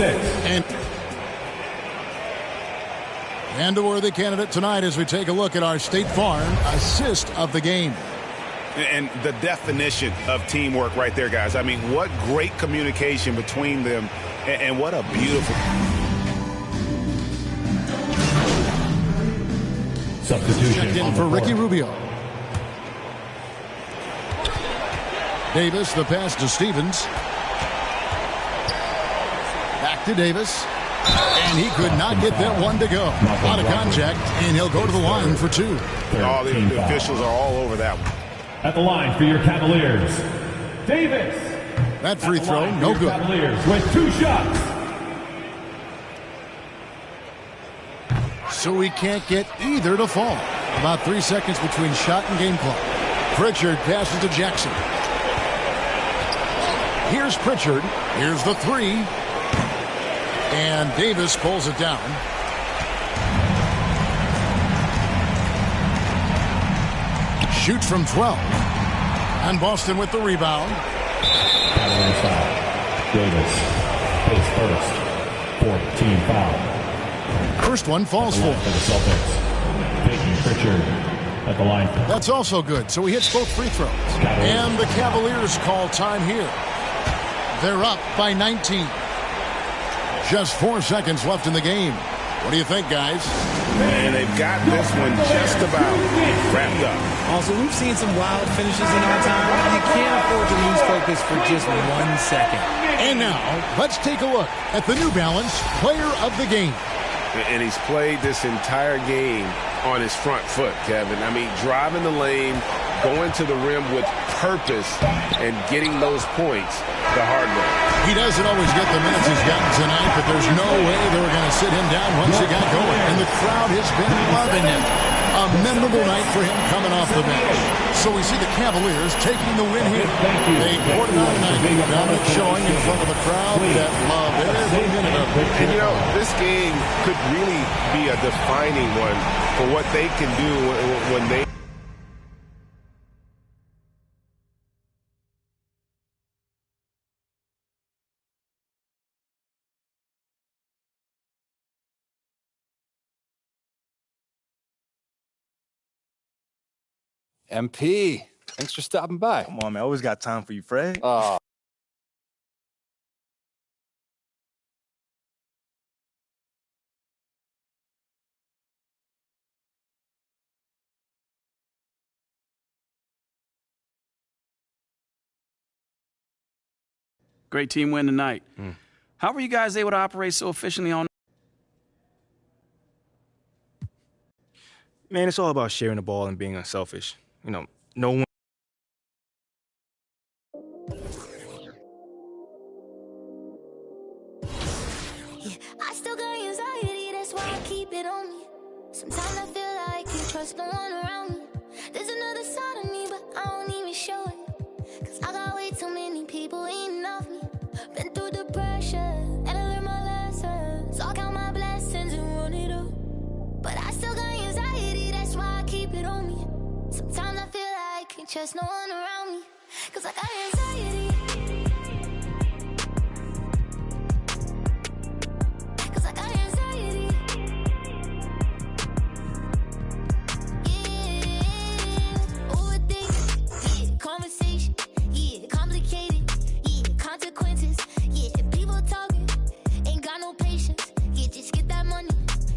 And a worthy candidate tonight as we take a look at our State Farm assist of the game. And the definition of teamwork right there, guys. I mean, what great communication between them, and what a beautiful... Substitution checked in for Ricky Rubio. Davis, the pass to Stevens. Back to Davis. And he could not get that one to go. Out of contact, and he'll go to the line for 2. All the officials are all over that one. At the line for your Cavaliers, Davis. That free throw, no good. Cavaliers with 2 shots. So we can't get either to fall. About 3 seconds between shot and game clock. Pritchard passes to Jackson. Here's Pritchard. Here's the 3. And Davis pulls it down. Shoots from 12. And Boston with the rebound. Davis, his first 14 foul. First one falls for. For the Celtics, taking Pritchard at the line. That's also good. So he hits both free throws. And the Cavaliers call time here. They're up by 19. Just 4 seconds left in the game. What do you think, guys? And they've got this one just about wrapped up. Also, we've seen some wild finishes in our time. You can't afford to lose focus for just 1 second. And now, let's take a look at the New Balance Player of the Game. And he's played this entire game on his front foot, Kevin. I mean, driving the lane, going to the rim with purpose, and getting those points the hard way. He doesn't always get the minutes he's gotten tonight, but there's no way they were going to sit him down once he got going. And the crowd has been loving him. A memorable night for him coming off the bench. So we see the Cavaliers taking the win here. They poured it on tonight. Dominant showing in front of a crowd that loved every minute of it. And you know, this game could really be a defining one for what they can do when they... MP, thanks for stopping by. Come on, man. I always got time for you, Fred. Great team win tonight. How were you guys able to operate so efficiently on? Man, it's all about sharing the ball and being unselfish. You know, no one. I still got anxiety, that's why I keep it on me. Sometimes I feel like I can't trust no one around me. There's another side of me, but I don't even show it. Cause I got way too many people eating off me. Been through the pressure, and I learned my lesson. So I count my blessings and run it up. But I still got anxiety, that's why I keep it on me. Sometimes I feel like I can't trust no one around me. Cause I got anxiety. Cause I got anxiety. Yeah, overthinking, yeah, conversation, yeah, complicated, yeah, consequences, yeah, people talking, ain't got no patience, yeah, just get that money,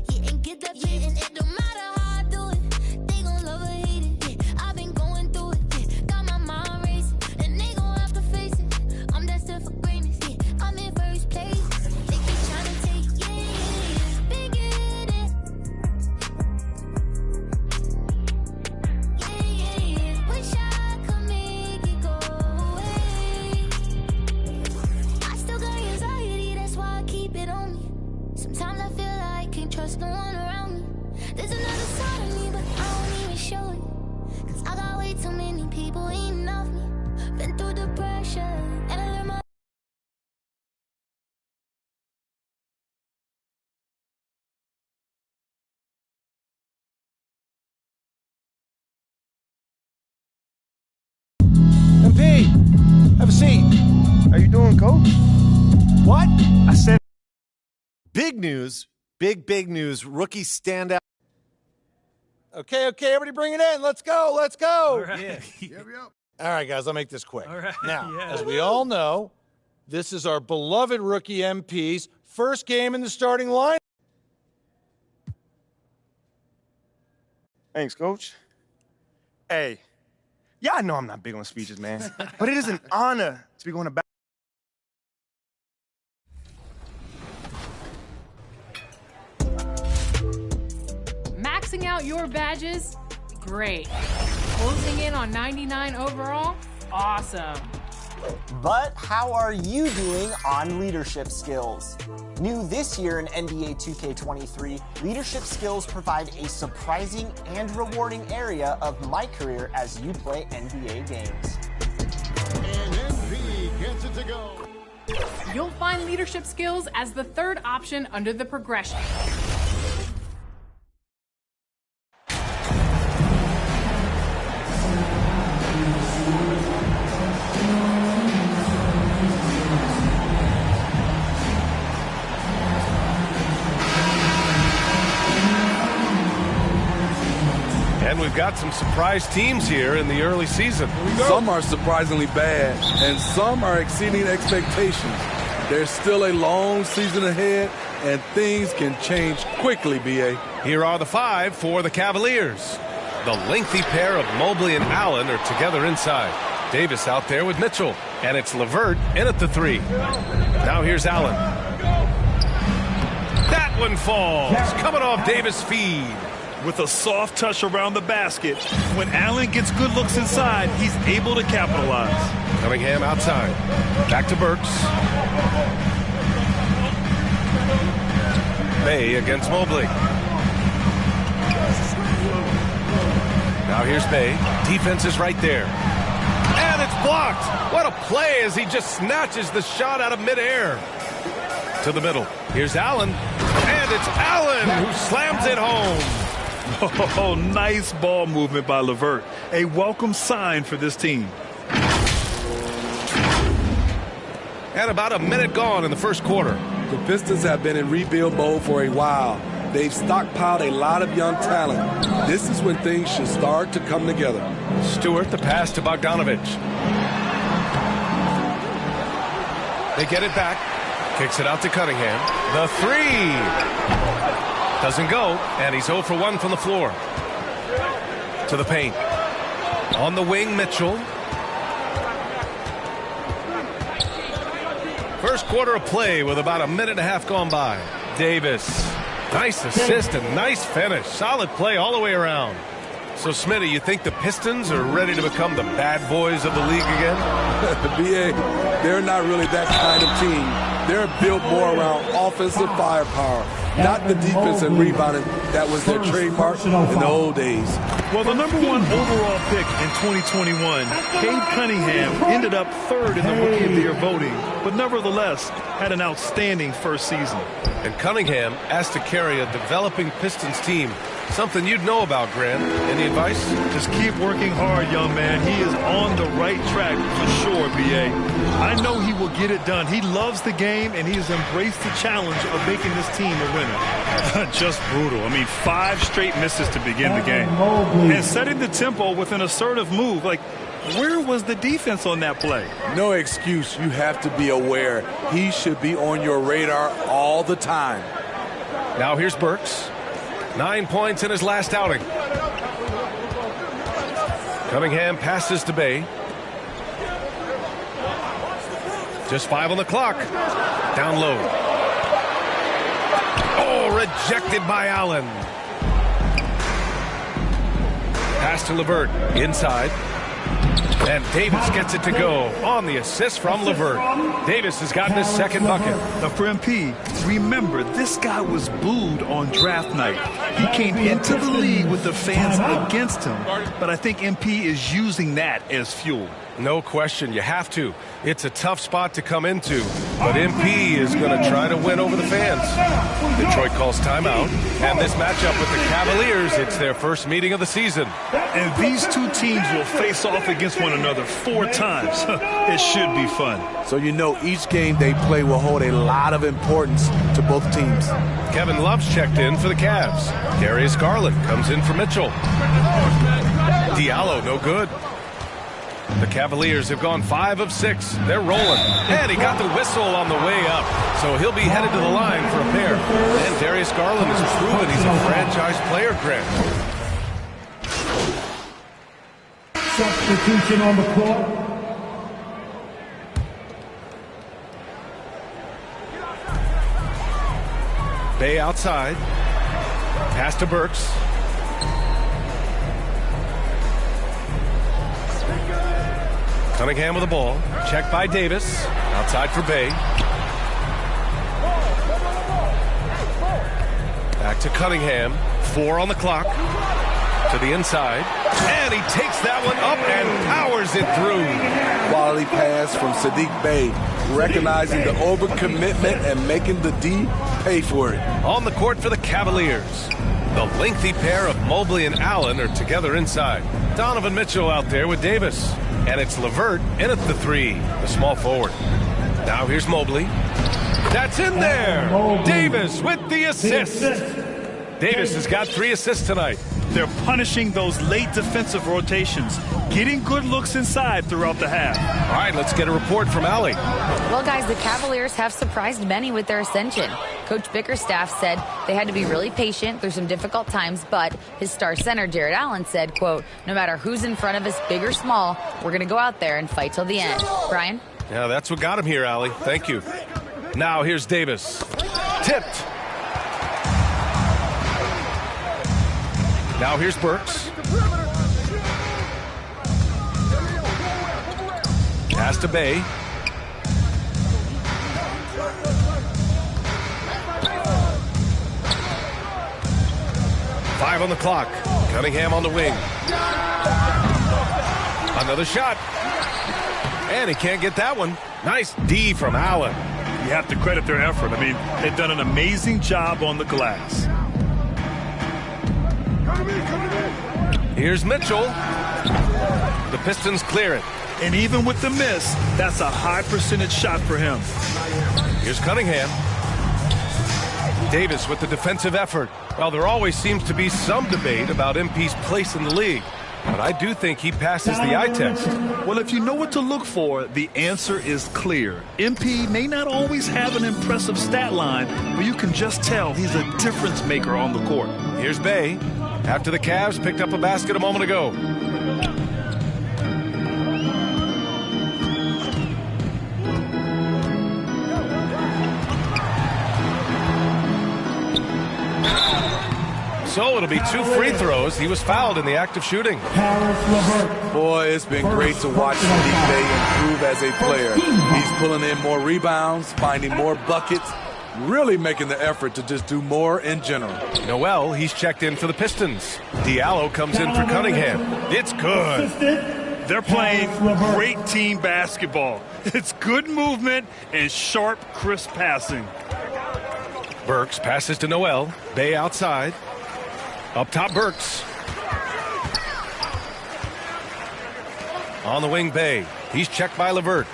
yeah, and get that yeah, and it don't matter how I do it, they gon' love or hate it, yeah, I've been going through it, yeah, got my mind racing, and they gon' have to feel doing, Coach? What? I said. Big news. Big news. Rookie standout. Okay, everybody bring it in. Let's go. All right. All right, guys, I'll make this quick. All right. Now, as we all know, this is our beloved rookie MP's first game in the starting line. Thanks, Coach. Hey, yeah, I know I'm not big on speeches, man, but it is an honor to be going to bat. Maxing out your badges? Great. Closing in on 99 overall? Awesome. But how are you doing on leadership skills? New this year in NBA 2K23, leadership skills provide a surprising and rewarding area of my career as you play NBA games. And MP gets it to go. You'll find leadership skills as the third option under the progression. And we've got some surprise teams here in the early season. Some are surprisingly bad, and some are exceeding expectations. There's still a long season ahead, and things can change quickly, B.A. Here are the 5 for the Cavaliers. The lengthy pair of Mobley and Allen are together inside. Davis out there with Mitchell, and it's LeVert in at the 3. Now here's Allen. That one falls, coming off Davis' feed. With a soft touch around the basket, when Allen gets good looks inside, he's able to capitalize. Cunningham outside. Back to Burks. Bay against Mobley. Now here's Bay. Defense is right there. And it's blocked. What a play as he just snatches the shot out of midair. To the middle. Here's Allen. And it's Allen who slams it home. Oh, nice ball movement by LeVert. A welcome sign for this team. And about a minute gone in the first quarter. The Pistons have been in rebuild mode for a while. They've stockpiled a lot of young talent. This is when things should start to come together. Stewart, the pass to Bogdanovich. They get it back. Kicks it out to Cunningham. The 3. Doesn't go, and he's 0 for 1 from the floor. To the paint. On the wing, Mitchell. First quarter of play with about a minute and a half gone by. Davis. Nice assist and nice finish. Solid play all the way around. So, Smitty, you think the Pistons are ready to become the bad boys of the league again? B.A., they're not really that kind of team. They're built more around offensive firepower, not the defense and rebounding that was their trademark in the old days. Well, the number 1 overall pick in 2021, Cade Cunningham, ended up 3rd in the Rookie of the Year voting, but nevertheless had an outstanding first season. And Cunningham asked to carry a developing Pistons team. Something you'd know about, Grant. Any advice? Just keep working hard, young man. He is on the right track for sure, B.A. I know he will get it done. He loves the game, and he has embraced the challenge of making this team a winner. Just brutal. I mean, 5 straight misses to begin the game. And setting the tempo with an assertive move. Like, where was the defense on that play? No excuse. You have to be aware. He should be on your radar all the time. Now here's Burks. 9 points in his last outing. Cunningham passes to Bay. Just 5 on the clock. Down low. Oh, rejected by Allen. Pass to LeVert. Inside. And Davis gets it to go on the assist from LeVert. Davis has gotten his second bucket. Now for MP, remember, this guy was booed on draft night. He came into the league with the fans against him, but I think MP is using that as fuel. No question, you have to. It's a tough spot to come into, but MP is going to try to win over the fans. Detroit calls timeout, and this matchup with the Cavaliers, it's their first meeting of the season. And these two teams will face off against one one another 4 times. It should be fun. So you know each game they play will hold a lot of importance to both teams. Kevin Love's checked in for the Cavs. Darius Garland comes in for Mitchell. Diallo, no good. The Cavaliers have gone 5 of 6. They're rolling. And he got the whistle on the way up. So he'll be headed to the line for a pair. And Darius Garland has proven he's a franchise player, Grant. Substitution on the court. Bay outside. Pass to Burks. Cunningham with the ball. Checked by Davis. Outside for Bay. Back to Cunningham. 4 on the clock. To the inside. And he takes that one up and powers it through. Quality pass from Sadiq Bey, recognizing the overcommitment and making the D pay for it. On the court for the Cavaliers. The lengthy pair of Mobley and Allen are together inside. Donovan Mitchell out there with Davis. And it's LeVert in at the 3, the small forward. Now here's Mobley. That's in there. Davis with the assist. Davis has got 3 assists tonight. They're punishing those late defensive rotations, getting good looks inside throughout the half. All right, let's get a report from Allie. Well, guys, the Cavaliers have surprised many with their ascension. Coach Bickerstaff said they had to be really patient through some difficult times, but his star center, Jared Allen, said, quote, no matter who's in front of us, big or small, we're going to go out there and fight till the end. Brian? Yeah, that's what got him here, Allie. Thank you. Now here's Davis. Tipped. Now here's Burks. Pass to Bay. Five on the clock. Cunningham on the wing. Another shot. And he can't get that one. Nice D from Allen. You have to credit their effort. I mean, they've done an amazing job on the glass. Here's Mitchell. The Pistons clear it. And even with the miss, that's a high percentage shot for him. Here's Cunningham. Davis with the defensive effort. Well, there always seems to be some debate about MP's place in the league. But I do think he passes the eye test. Well, if you know what to look for, the answer is clear. MP may not always have an impressive stat line, but you can just tell he's a difference maker on the court. Here's Bay. After the Cavs picked up a basket a moment ago. So it'll be 2 free throws. He was fouled in the act of shooting. Boy, it's been great to watch Sadiq Bey improve as a player. He's pulling in more rebounds, finding more buckets, really making the effort to just do more in general. Noel, he's checked in for the Pistons. Diallo comes in for Cunningham. It's good. They're playing great team basketball. It's good movement and sharp, crisp passing. Burks passes to Noel. Bay outside. Up top, Burks. On the wing, Bay. He's checked by LeVert.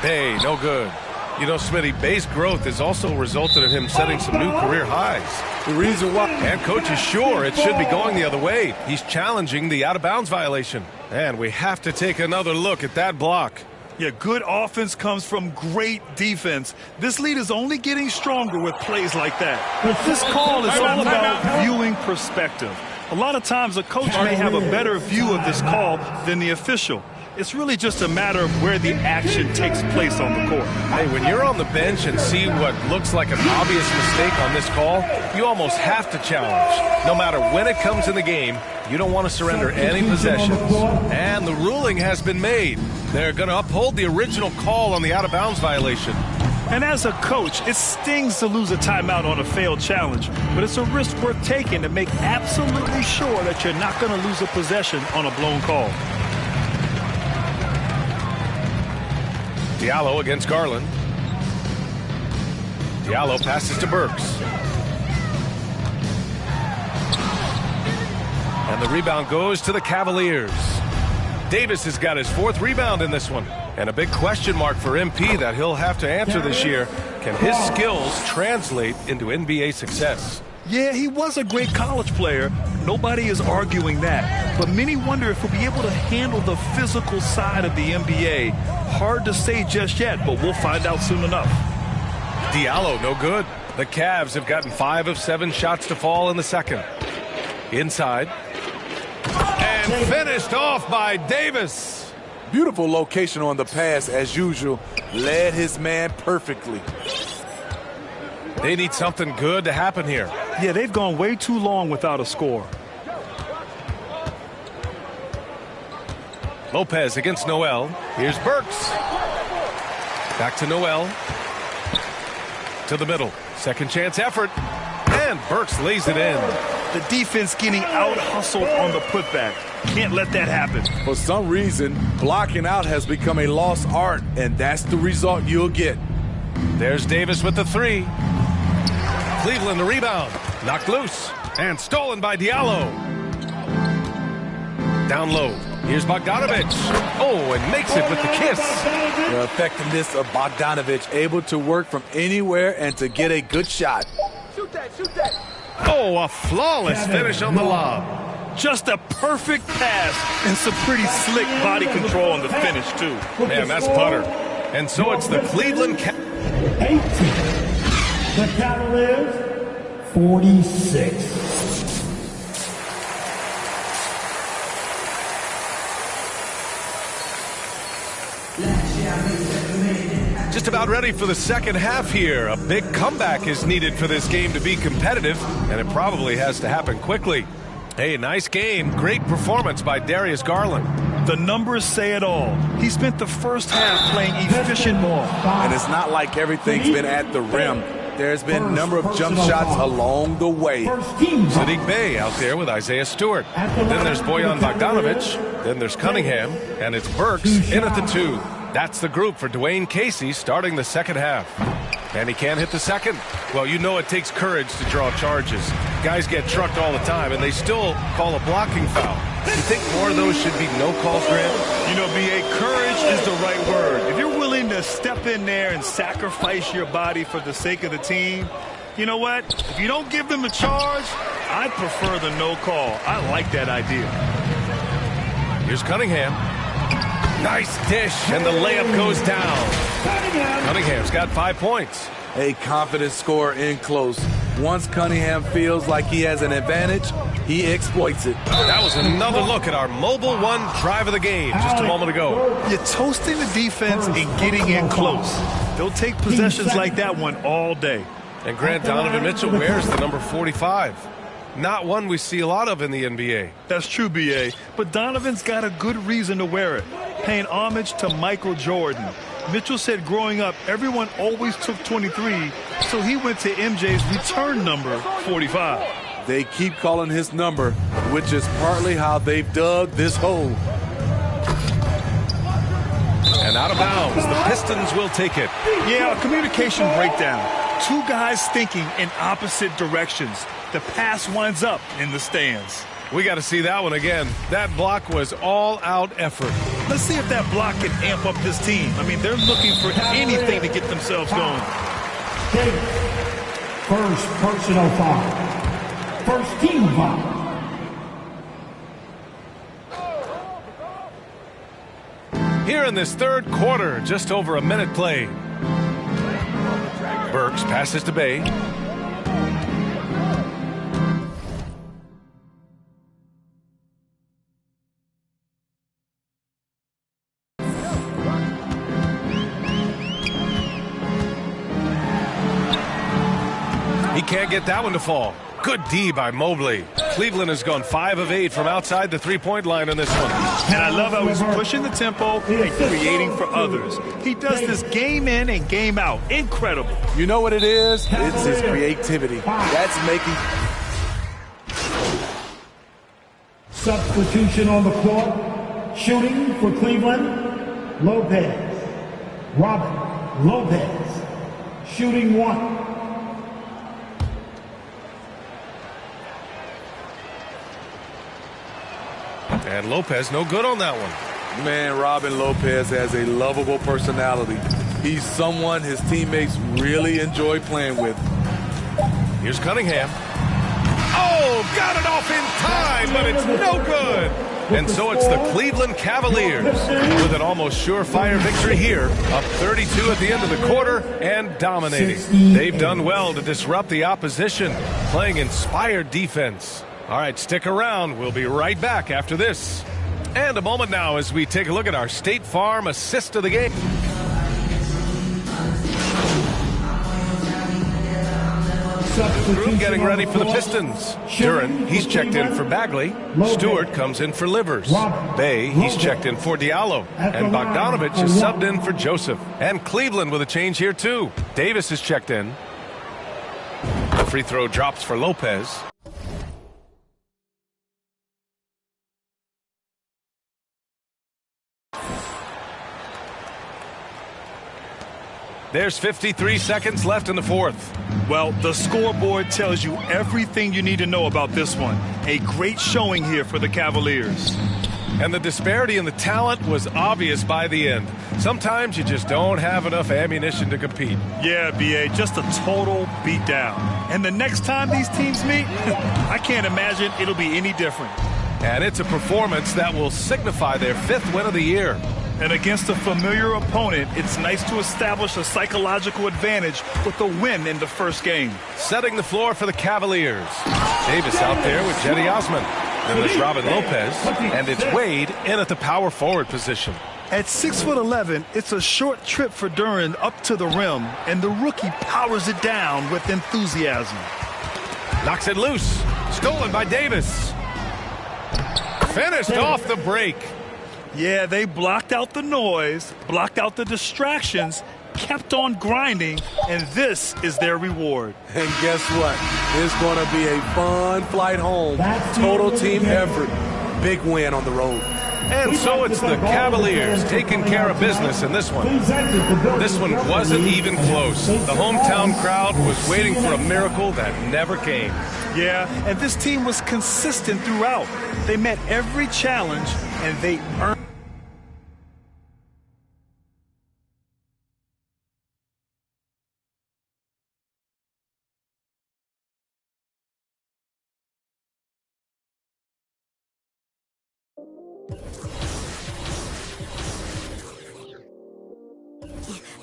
Bay, no good. You know, Smitty, Bay's growth has also resulted in him setting some new career highs. The reason why... And coach is sure it should be going the other way. He's challenging the out-of-bounds violation. And we have to take another look at that block. Yeah, good offense comes from great defense. This lead is only getting stronger with plays like that. This call is all about viewing perspective. A lot of times a coach may have a better view of this call than the official. It's really just a matter of where the action takes place on the court. Hey, when you're on the bench and see what looks like an obvious mistake on this call, you almost have to challenge. No matter when it comes in the game, you don't want to surrender any possessions. And the ruling has been made. They're going to uphold the original call on the out-of-bounds violation. And as a coach, it stings to lose a timeout on a failed challenge, but it's a risk worth taking to make absolutely sure that you're not going to lose a possession on a blown call. Diallo against Garland. Diallo passes to Burks. And the rebound goes to the Cavaliers. Davis has got his 4th rebound in this one. And a big question mark for MP that he'll have to answer this year. Can his skills translate into NBA success? Yeah, he was a great college player. Nobody is arguing that. But many wonder if he'll be able to handle the physical side of the NBA. Hard to say just yet, but we'll find out soon enough. Diallo, no good. The Cavs have gotten 5 of 7 shots to fall in the second. Inside. And finished off by Davis. Beautiful location on the pass, as usual. Led his man perfectly. They need something good to happen here. Yeah, they've gone way too long without a score. Lopez against Noel. Here's Burks. Back to Noel. To the middle. Second chance effort. And Burks lays it in. The defense getting out-hustled on the putback. Can't let that happen. For some reason, blocking out has become a lost art, and that's the result you'll get. There's Davis with the 3. Cleveland the rebound. Knocked loose. And stolen by Diallo. Down low. Here's Bogdanovich. Oh, and makes it with the kiss. The effectiveness of Bogdanovich, able to work from anywhere and to get a good shot. Shoot that, shoot that. Oh, a flawless finish on the lob. Just a perfect pass and some pretty slick body control on the finish, too. Man, that's putter. And so it's the Cleveland Cavaliers. 18. The Cavaliers, 46. Just about ready for the second half here. A big comeback is needed for this game to be competitive, and it probably has to happen quickly. Hey, nice game. Great performance by Darius Garland. The numbers say it all. He spent the first half playing efficient ball. And it's not like everything's been at the rim. There's been a number of jump shots along the way. Sadiq Bey out there with Isaiah Stewart. Then there's Bojan Bogdanovic. Then there's Cunningham. And it's Burks in at the 2. That's the group for Dwayne Casey starting the second half. And he can't hit the second. Well, you know it takes courage to draw charges. Guys get trucked all the time, and they still call a blocking foul. You think more of those should be no calls, Grant? You know, B.A., courage is the right word. If you're willing to step in there and sacrifice your body for the sake of the team, you know what? If you don't give them a charge, I prefer the no call. I like that idea. Here's Cunningham. Nice dish, and the layup goes down. Cunningham's got 5 points. A confident scorer in close. Once Cunningham feels like he has an advantage, he exploits it. That was another look at our Mobile One drive of the game just a moment ago. You're toasting the defense and getting in close. They'll take possessions like that one all day. And Grant, Donovan Mitchell wears the number 45. Not one we see a lot of in the NBA. That's true, B.A., but Donovan's got a good reason to wear it, paying homage to Michael Jordan. Mitchell said growing up, everyone always took 23, so he went to MJ's return number, 45. They keep calling his number, which is partly how they've dug this hole. And out of bounds, the Pistons will take it. Yeah, a communication breakdown. Two guys thinking in opposite directions. The pass winds up in the stands. We got to see that one again. That block was all-out effort. Let's see if that block can amp up this team. I mean, they're looking for anything to get themselves going. First personal foul. First team foul. Here in this third quarter, just over a minute played. Burks passes to Bey. He can't get that one to fall. Good D by Mobley. Cleveland has gone 5 of 8 from outside the three-point line on this one. And I love how he's pushing the tempo and creating for others. He does this game in and game out. Incredible. You know what it is? It's his creativity. That's making... Substitution on the court. Shooting for Cleveland, Lopez. Robin Lopez. Shooting 1. And Lopez no good on that one. Man, Robin Lopez has a lovable personality. He's someone his teammates really enjoy playing with. Here's Cunningham. Oh, got it off in time, but it's no good. And so it's the Cleveland Cavaliers with an almost surefire victory here, up 32 at the end of the quarter and dominating. They've done well to disrupt the opposition, playing inspired defense. All right, stick around. We'll be right back after this. And a moment now as we take a look at our State Farm assist of the game. Group getting ready for the Pistons. Duran, he's checked in for Bagley. Stewart comes in for Livers. Bay, he's checked in for Diallo. And Bogdanovich is subbed in for Joseph. And Cleveland with a change here too. Davis is checked in. The free throw drops for Lopez. There's 53 seconds left in the fourth. Well, the scoreboard tells you everything you need to know about this one. A great showing here for the Cavaliers. And the disparity in the talent was obvious by the end. Sometimes you just don't have enough ammunition to compete. Yeah, B.A., just a total beatdown. And the next time these teams meet, I can't imagine it'll be any different. And it's a performance that will signify their 5th win of the year. And against a familiar opponent, it's nice to establish a psychological advantage with a win in the first game. Setting the floor for the Cavaliers. Davis out there with Jetty Osman. Then there's Robin Lopez, and it's Wade in at the power forward position. At 6'11", it's a short trip for Duran up to the rim, and the rookie powers it down with enthusiasm. Knocks it loose. Stolen by Davis. Finished off the break. Yeah, they blocked out the noise, blocked out the distractions, kept on grinding, and this is their reward. And guess what? It's going to be a fun flight home. Total team effort. Big win on the road. And so it's the Cavaliers taking care of business in this one. This one wasn't even close. The hometown crowd was waiting for a miracle that never came. Yeah, and this team was consistent throughout. They met every challenge, and they earned.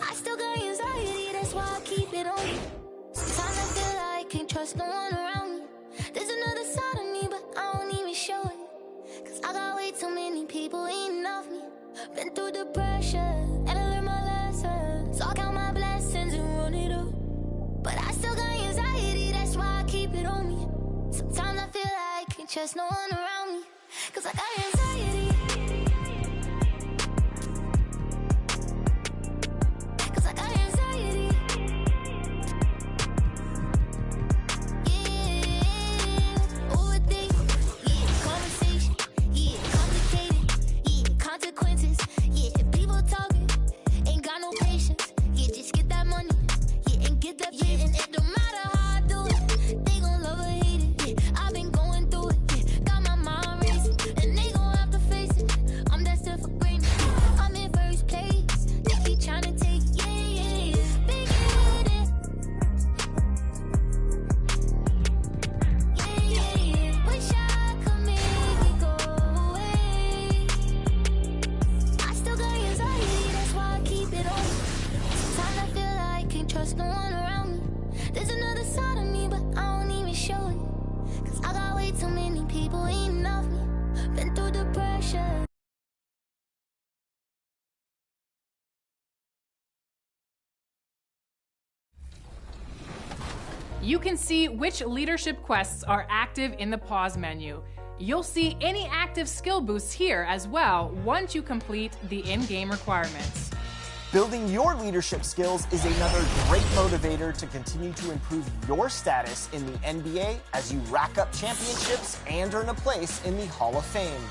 I still got anxiety, that's why I keep it on me. Sometimes I feel like I can't trust no one around me. There's another side of me, but I don't even show it. Cause I got way too many people eating off me. Been through the pressure, and I learned my lesson. So I count my blessings and run it up. But I still got anxiety, that's why I keep it on me. Sometimes I feel like I can't trust no one around me. Cause I got anxiety. You can see which leadership quests are active in the pause menu. You'll see any active skill boosts here as well once you complete the in-game requirements. Building your leadership skills is another great motivator to continue to improve your status in the NBA as you rack up championships and earn a place in the Hall of Fame.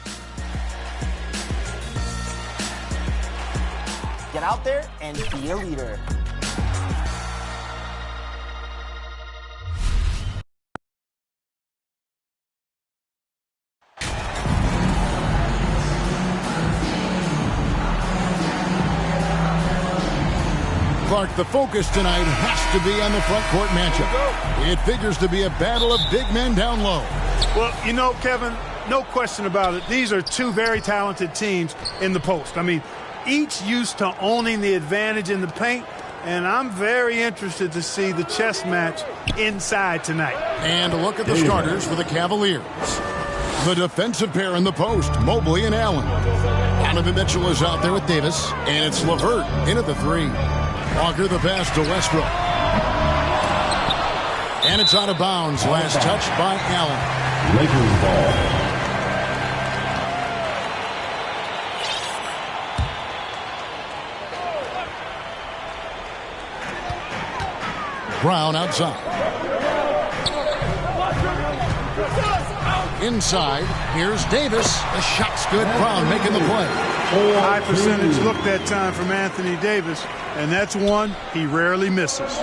Get out there and be a leader. Clark, the focus tonight has to be on the front court matchup. It figures to be a battle of big men down low. Well, you know, Kevin, no question about it. These are two very talented teams in the post. I mean, each used to owning the advantage in the paint, and I'm very interested to see the chess match inside tonight. And a look at the starters for the Cavaliers. The defensive pair in the post, Mobley and Allen. Donovan Mitchell is out there with Davis, and it's LeVert in at the 3. Walker the pass to Westbrook. And it's out of bounds. Last touch by Allen. Lakers ball. Brown outside. Inside, here's Davis. The shot's good. Brown making the play. High percentage look that time from Anthony Davis, and that's one he rarely misses.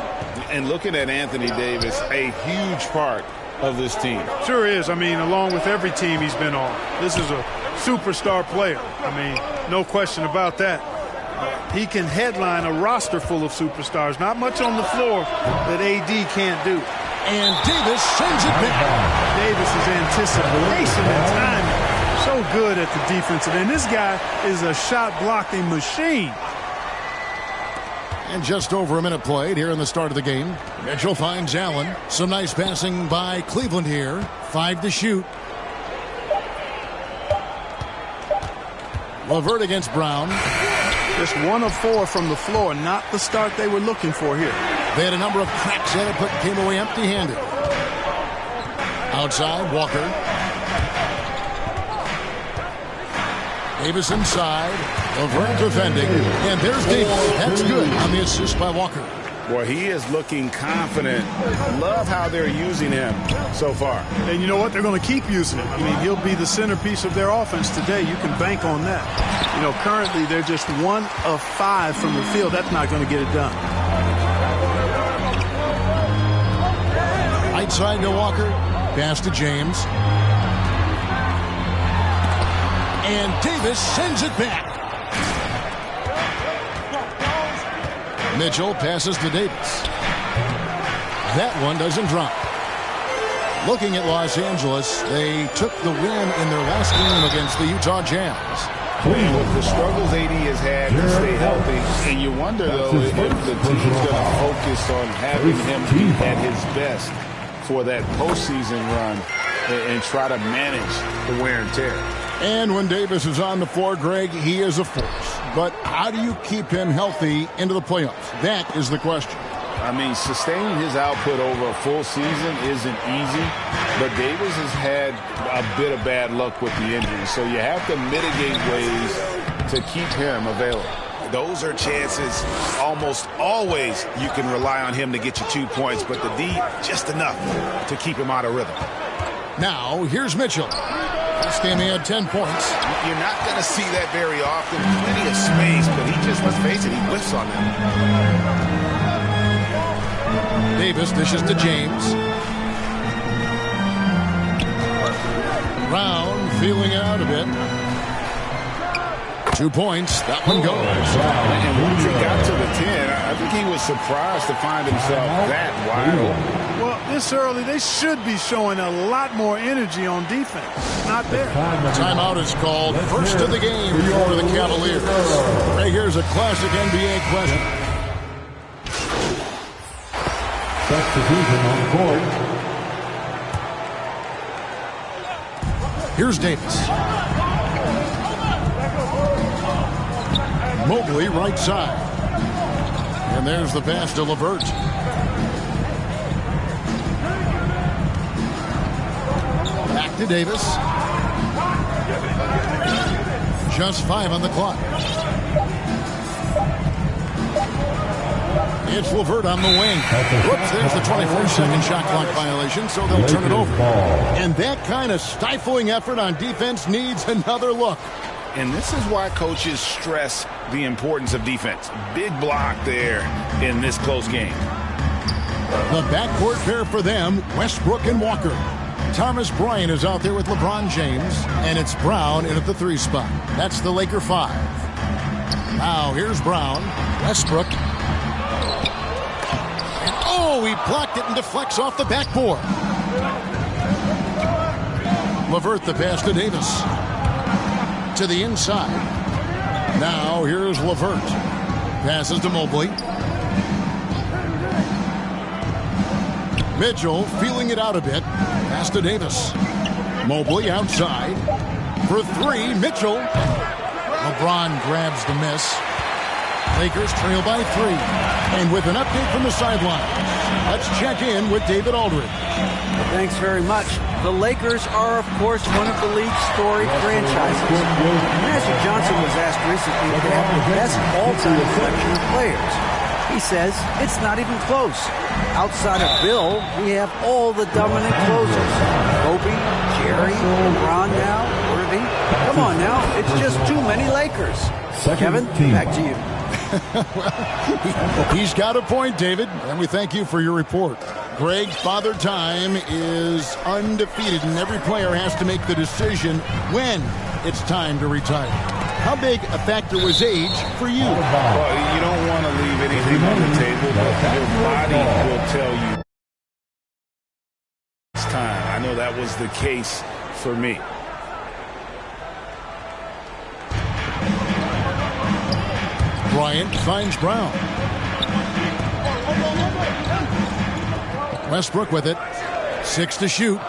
And looking at Anthony Davis, a huge part of this team. Sure is. I mean, along with every team he's been on. This is a superstar player. I mean, no question about that. He can headline a roster full of superstars. Not much on the floor that AD can't do. And Davis sends it back. Davis's anticipation and timing, so good at the defensive end. This guy is a shot-blocking machine. And just over a minute played here in the start of the game. Mitchell finds Allen. Some nice passing by Cleveland here. 5 to shoot. LeVert against Brown. Just 1 of 4 from the floor, not the start they were looking for here. They had a number of cracks at it, but came away empty-handed. Outside, Walker. Davis inside. LeVert defending. And there's Davis. That's good on the assist by Walker. Boy, he is looking confident. Love how they're using him so far. And you know what? They're going to keep using him. I mean, he'll be the centerpiece of their offense today. You can bank on that. You know, currently they're just 1 of 5 from the field. That's not going to get it done. Right side to Walker. Pass to James. And Davis sends it back. Mitchell passes to Davis. That one doesn't drop. Looking at Los Angeles, they took the win in their last game against the Utah Jazz. With the struggles AD has had to stay healthy, and you wonder, though, if the team's going to focus on having him be at his best for that postseason run and try to manage the wear and tear. And when Davis is on the floor, Greg, he is a force. But how do you keep him healthy into the playoffs? That is the question. I mean, sustaining his output over a full season isn't easy, but Davis has had a bit of bad luck with the injury, so you have to mitigate ways to keep him available. Those are chances almost always you can rely on him to get you 2 points, but the D, just enough to keep him out of rhythm. Now, here's Mitchell. This game he had 10 points. You're not going to see that very often. Plenty of space, but he just, let's face it, he whiffs on them. Davis dishes to James. Brown feeling it out a bit. 2 points. That one goes. And once he got to the 10, I think he was surprised to find himself that wide open. Well, this early, they should be showing a lot more energy on defense. Not there. Timeout is called. First of the game for the Cavaliers. Right here's a classic NBA question. Substitution on the court. Here's Davis. Mobley right side. And there's the pass to LeVert. Back to Davis. Just 5 on the clock. It's LeVert on the wing. Whoops, there's the 24-second shot clock violation, so they'll turn it over. And that kind of stifling effort on defense needs another look. And this is why coaches stress the importance of defense. Big block there in this close game. The backcourt pair for them, Westbrook and Walker. Thomas Bryant is out there with LeBron James, and it's Brown in at the 3 spot. That's the Laker 5. Now here's Brown. Westbrook. Oh, he blocked it and deflects off the backboard. LeVert the pass to Davis. To the inside. Now here's LeVert. Passes to Mobley. Mitchell feeling it out a bit. Pass to Davis. Mobley outside. For three, Mitchell. LeBron grabs the miss. Lakers trail by 3. And with an update from the sideline, let's check in with David Aldridge. Thanks very much. The Lakers are, of course, one of the league's storied franchises. Magic Johnson was asked recently if they have the best all-time collection of players. He says it's not even close. Outside of Bill, we have all the dominant closers. Kobe, Jerry, LeBron now, Worthy. Come on now, it's just too many Lakers. Kevin, back to you. Well, he's got a point, David, and we thank you for your report. Greg, Father Time is undefeated, and every player has to make the decision when it's time to retire. How big a factor was age for you? Well, you don't want to leave anything on the table, but your body will tell you it's time. I know that was the case for me. Bryant finds Brown. Westbrook with it. 6 to shoot.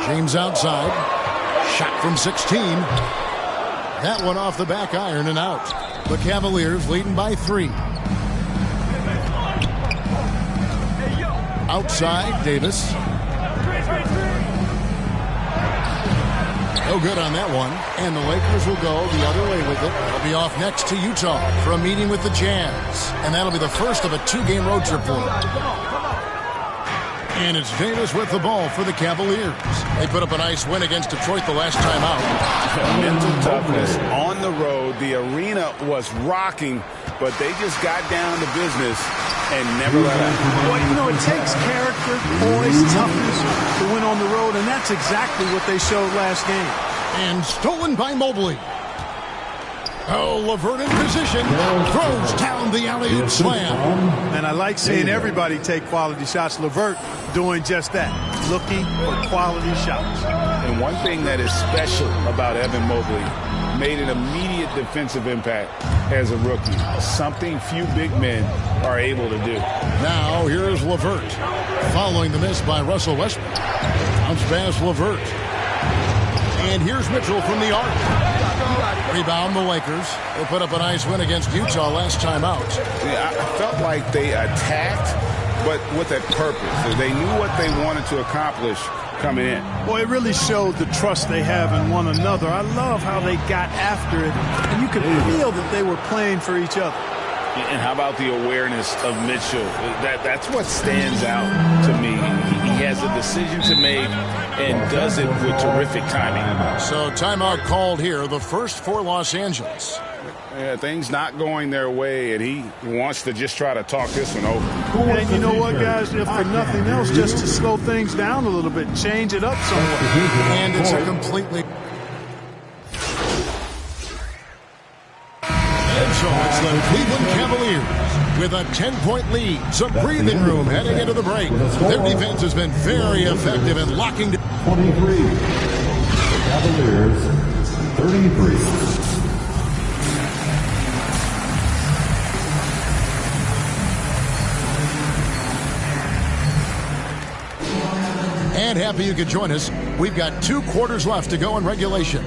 James outside. Shot from 16. That one off the back iron and out. The Cavaliers leading by 3. Outside, Davis. No good on that one. And the Lakers will go the other way with it. They'll be off next to Utah for a meeting with the Jazz. And that'll be the first of a 2-game road trip for them. And it's Davis with the ball for the Cavaliers. They put up a nice win against Detroit the last time out. Mental toughness on the road. The arena was rocking, but they just got down to business and never let up. Well, you know, it takes character, poise, toughness to win on the road, and that's exactly what they showed last game. And stolen by Mobley. Oh, LeVert in position. Throws down the alley-oop slam. And I like seeing everybody take quality shots. LeVert doing just that, looking for quality shots. And one thing that is special about Evan Mobley, made an immediate defensive impact as a rookie. Something few big men are able to do. Now here's LeVert. Following the miss by Russell Westbrook. Bounce pass LeVert. And here's Mitchell from the arc. Rebound the Lakers. They put up a nice win against Utah last time out. Yeah, I felt like they attacked, but with a purpose. They knew what they wanted to accomplish coming in. Well, it really showed the trust they have in one another. I love how they got after it, and you could feel that they were playing for each other. And how about the awareness of Mitchell? That's what stands out to me. He has a decision to make and does it with terrific timing. So timeout called here, the first for Los Angeles. Yeah, things not going their way, and he wants to just try to talk this one over. And you know what, guys? If for nothing else, just to slow things down a little bit, change it up somewhat. And it's a completely... And so it's the Cleveland Cavaliers with a 10-point lead. Some breathing room heading into the break. Their defense has been very effective in locking down. 23. The Cavaliers, 33. And happy you could join us. We've got 2 quarters left to go in regulation.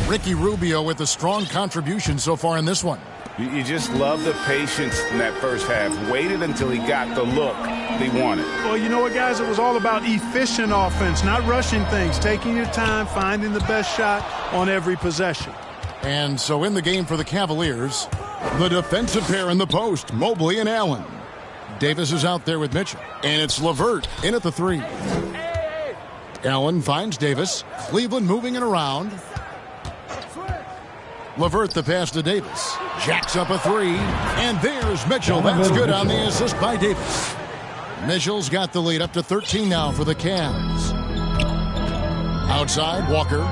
Ricky Rubio with a strong contribution so far in this one. You just love the patience in that first half. Waited until he got the look he wanted. Well, you know what, guys? It was all about efficient offense, not rushing things, taking your time, finding the best shot on every possession. And so in the game for the Cavaliers, the defensive pair in the post, Mobley and Allen. Davis is out there with Mitchell. And it's LeVert in at the 3. Allen finds Davis. Cleveland moving it around. LeVert the pass to Davis. Jacks up a 3. And there's Mitchell. That's good on the assist by Davis. Mitchell's got the lead up to 13 now for the Cavs. Outside, Walker.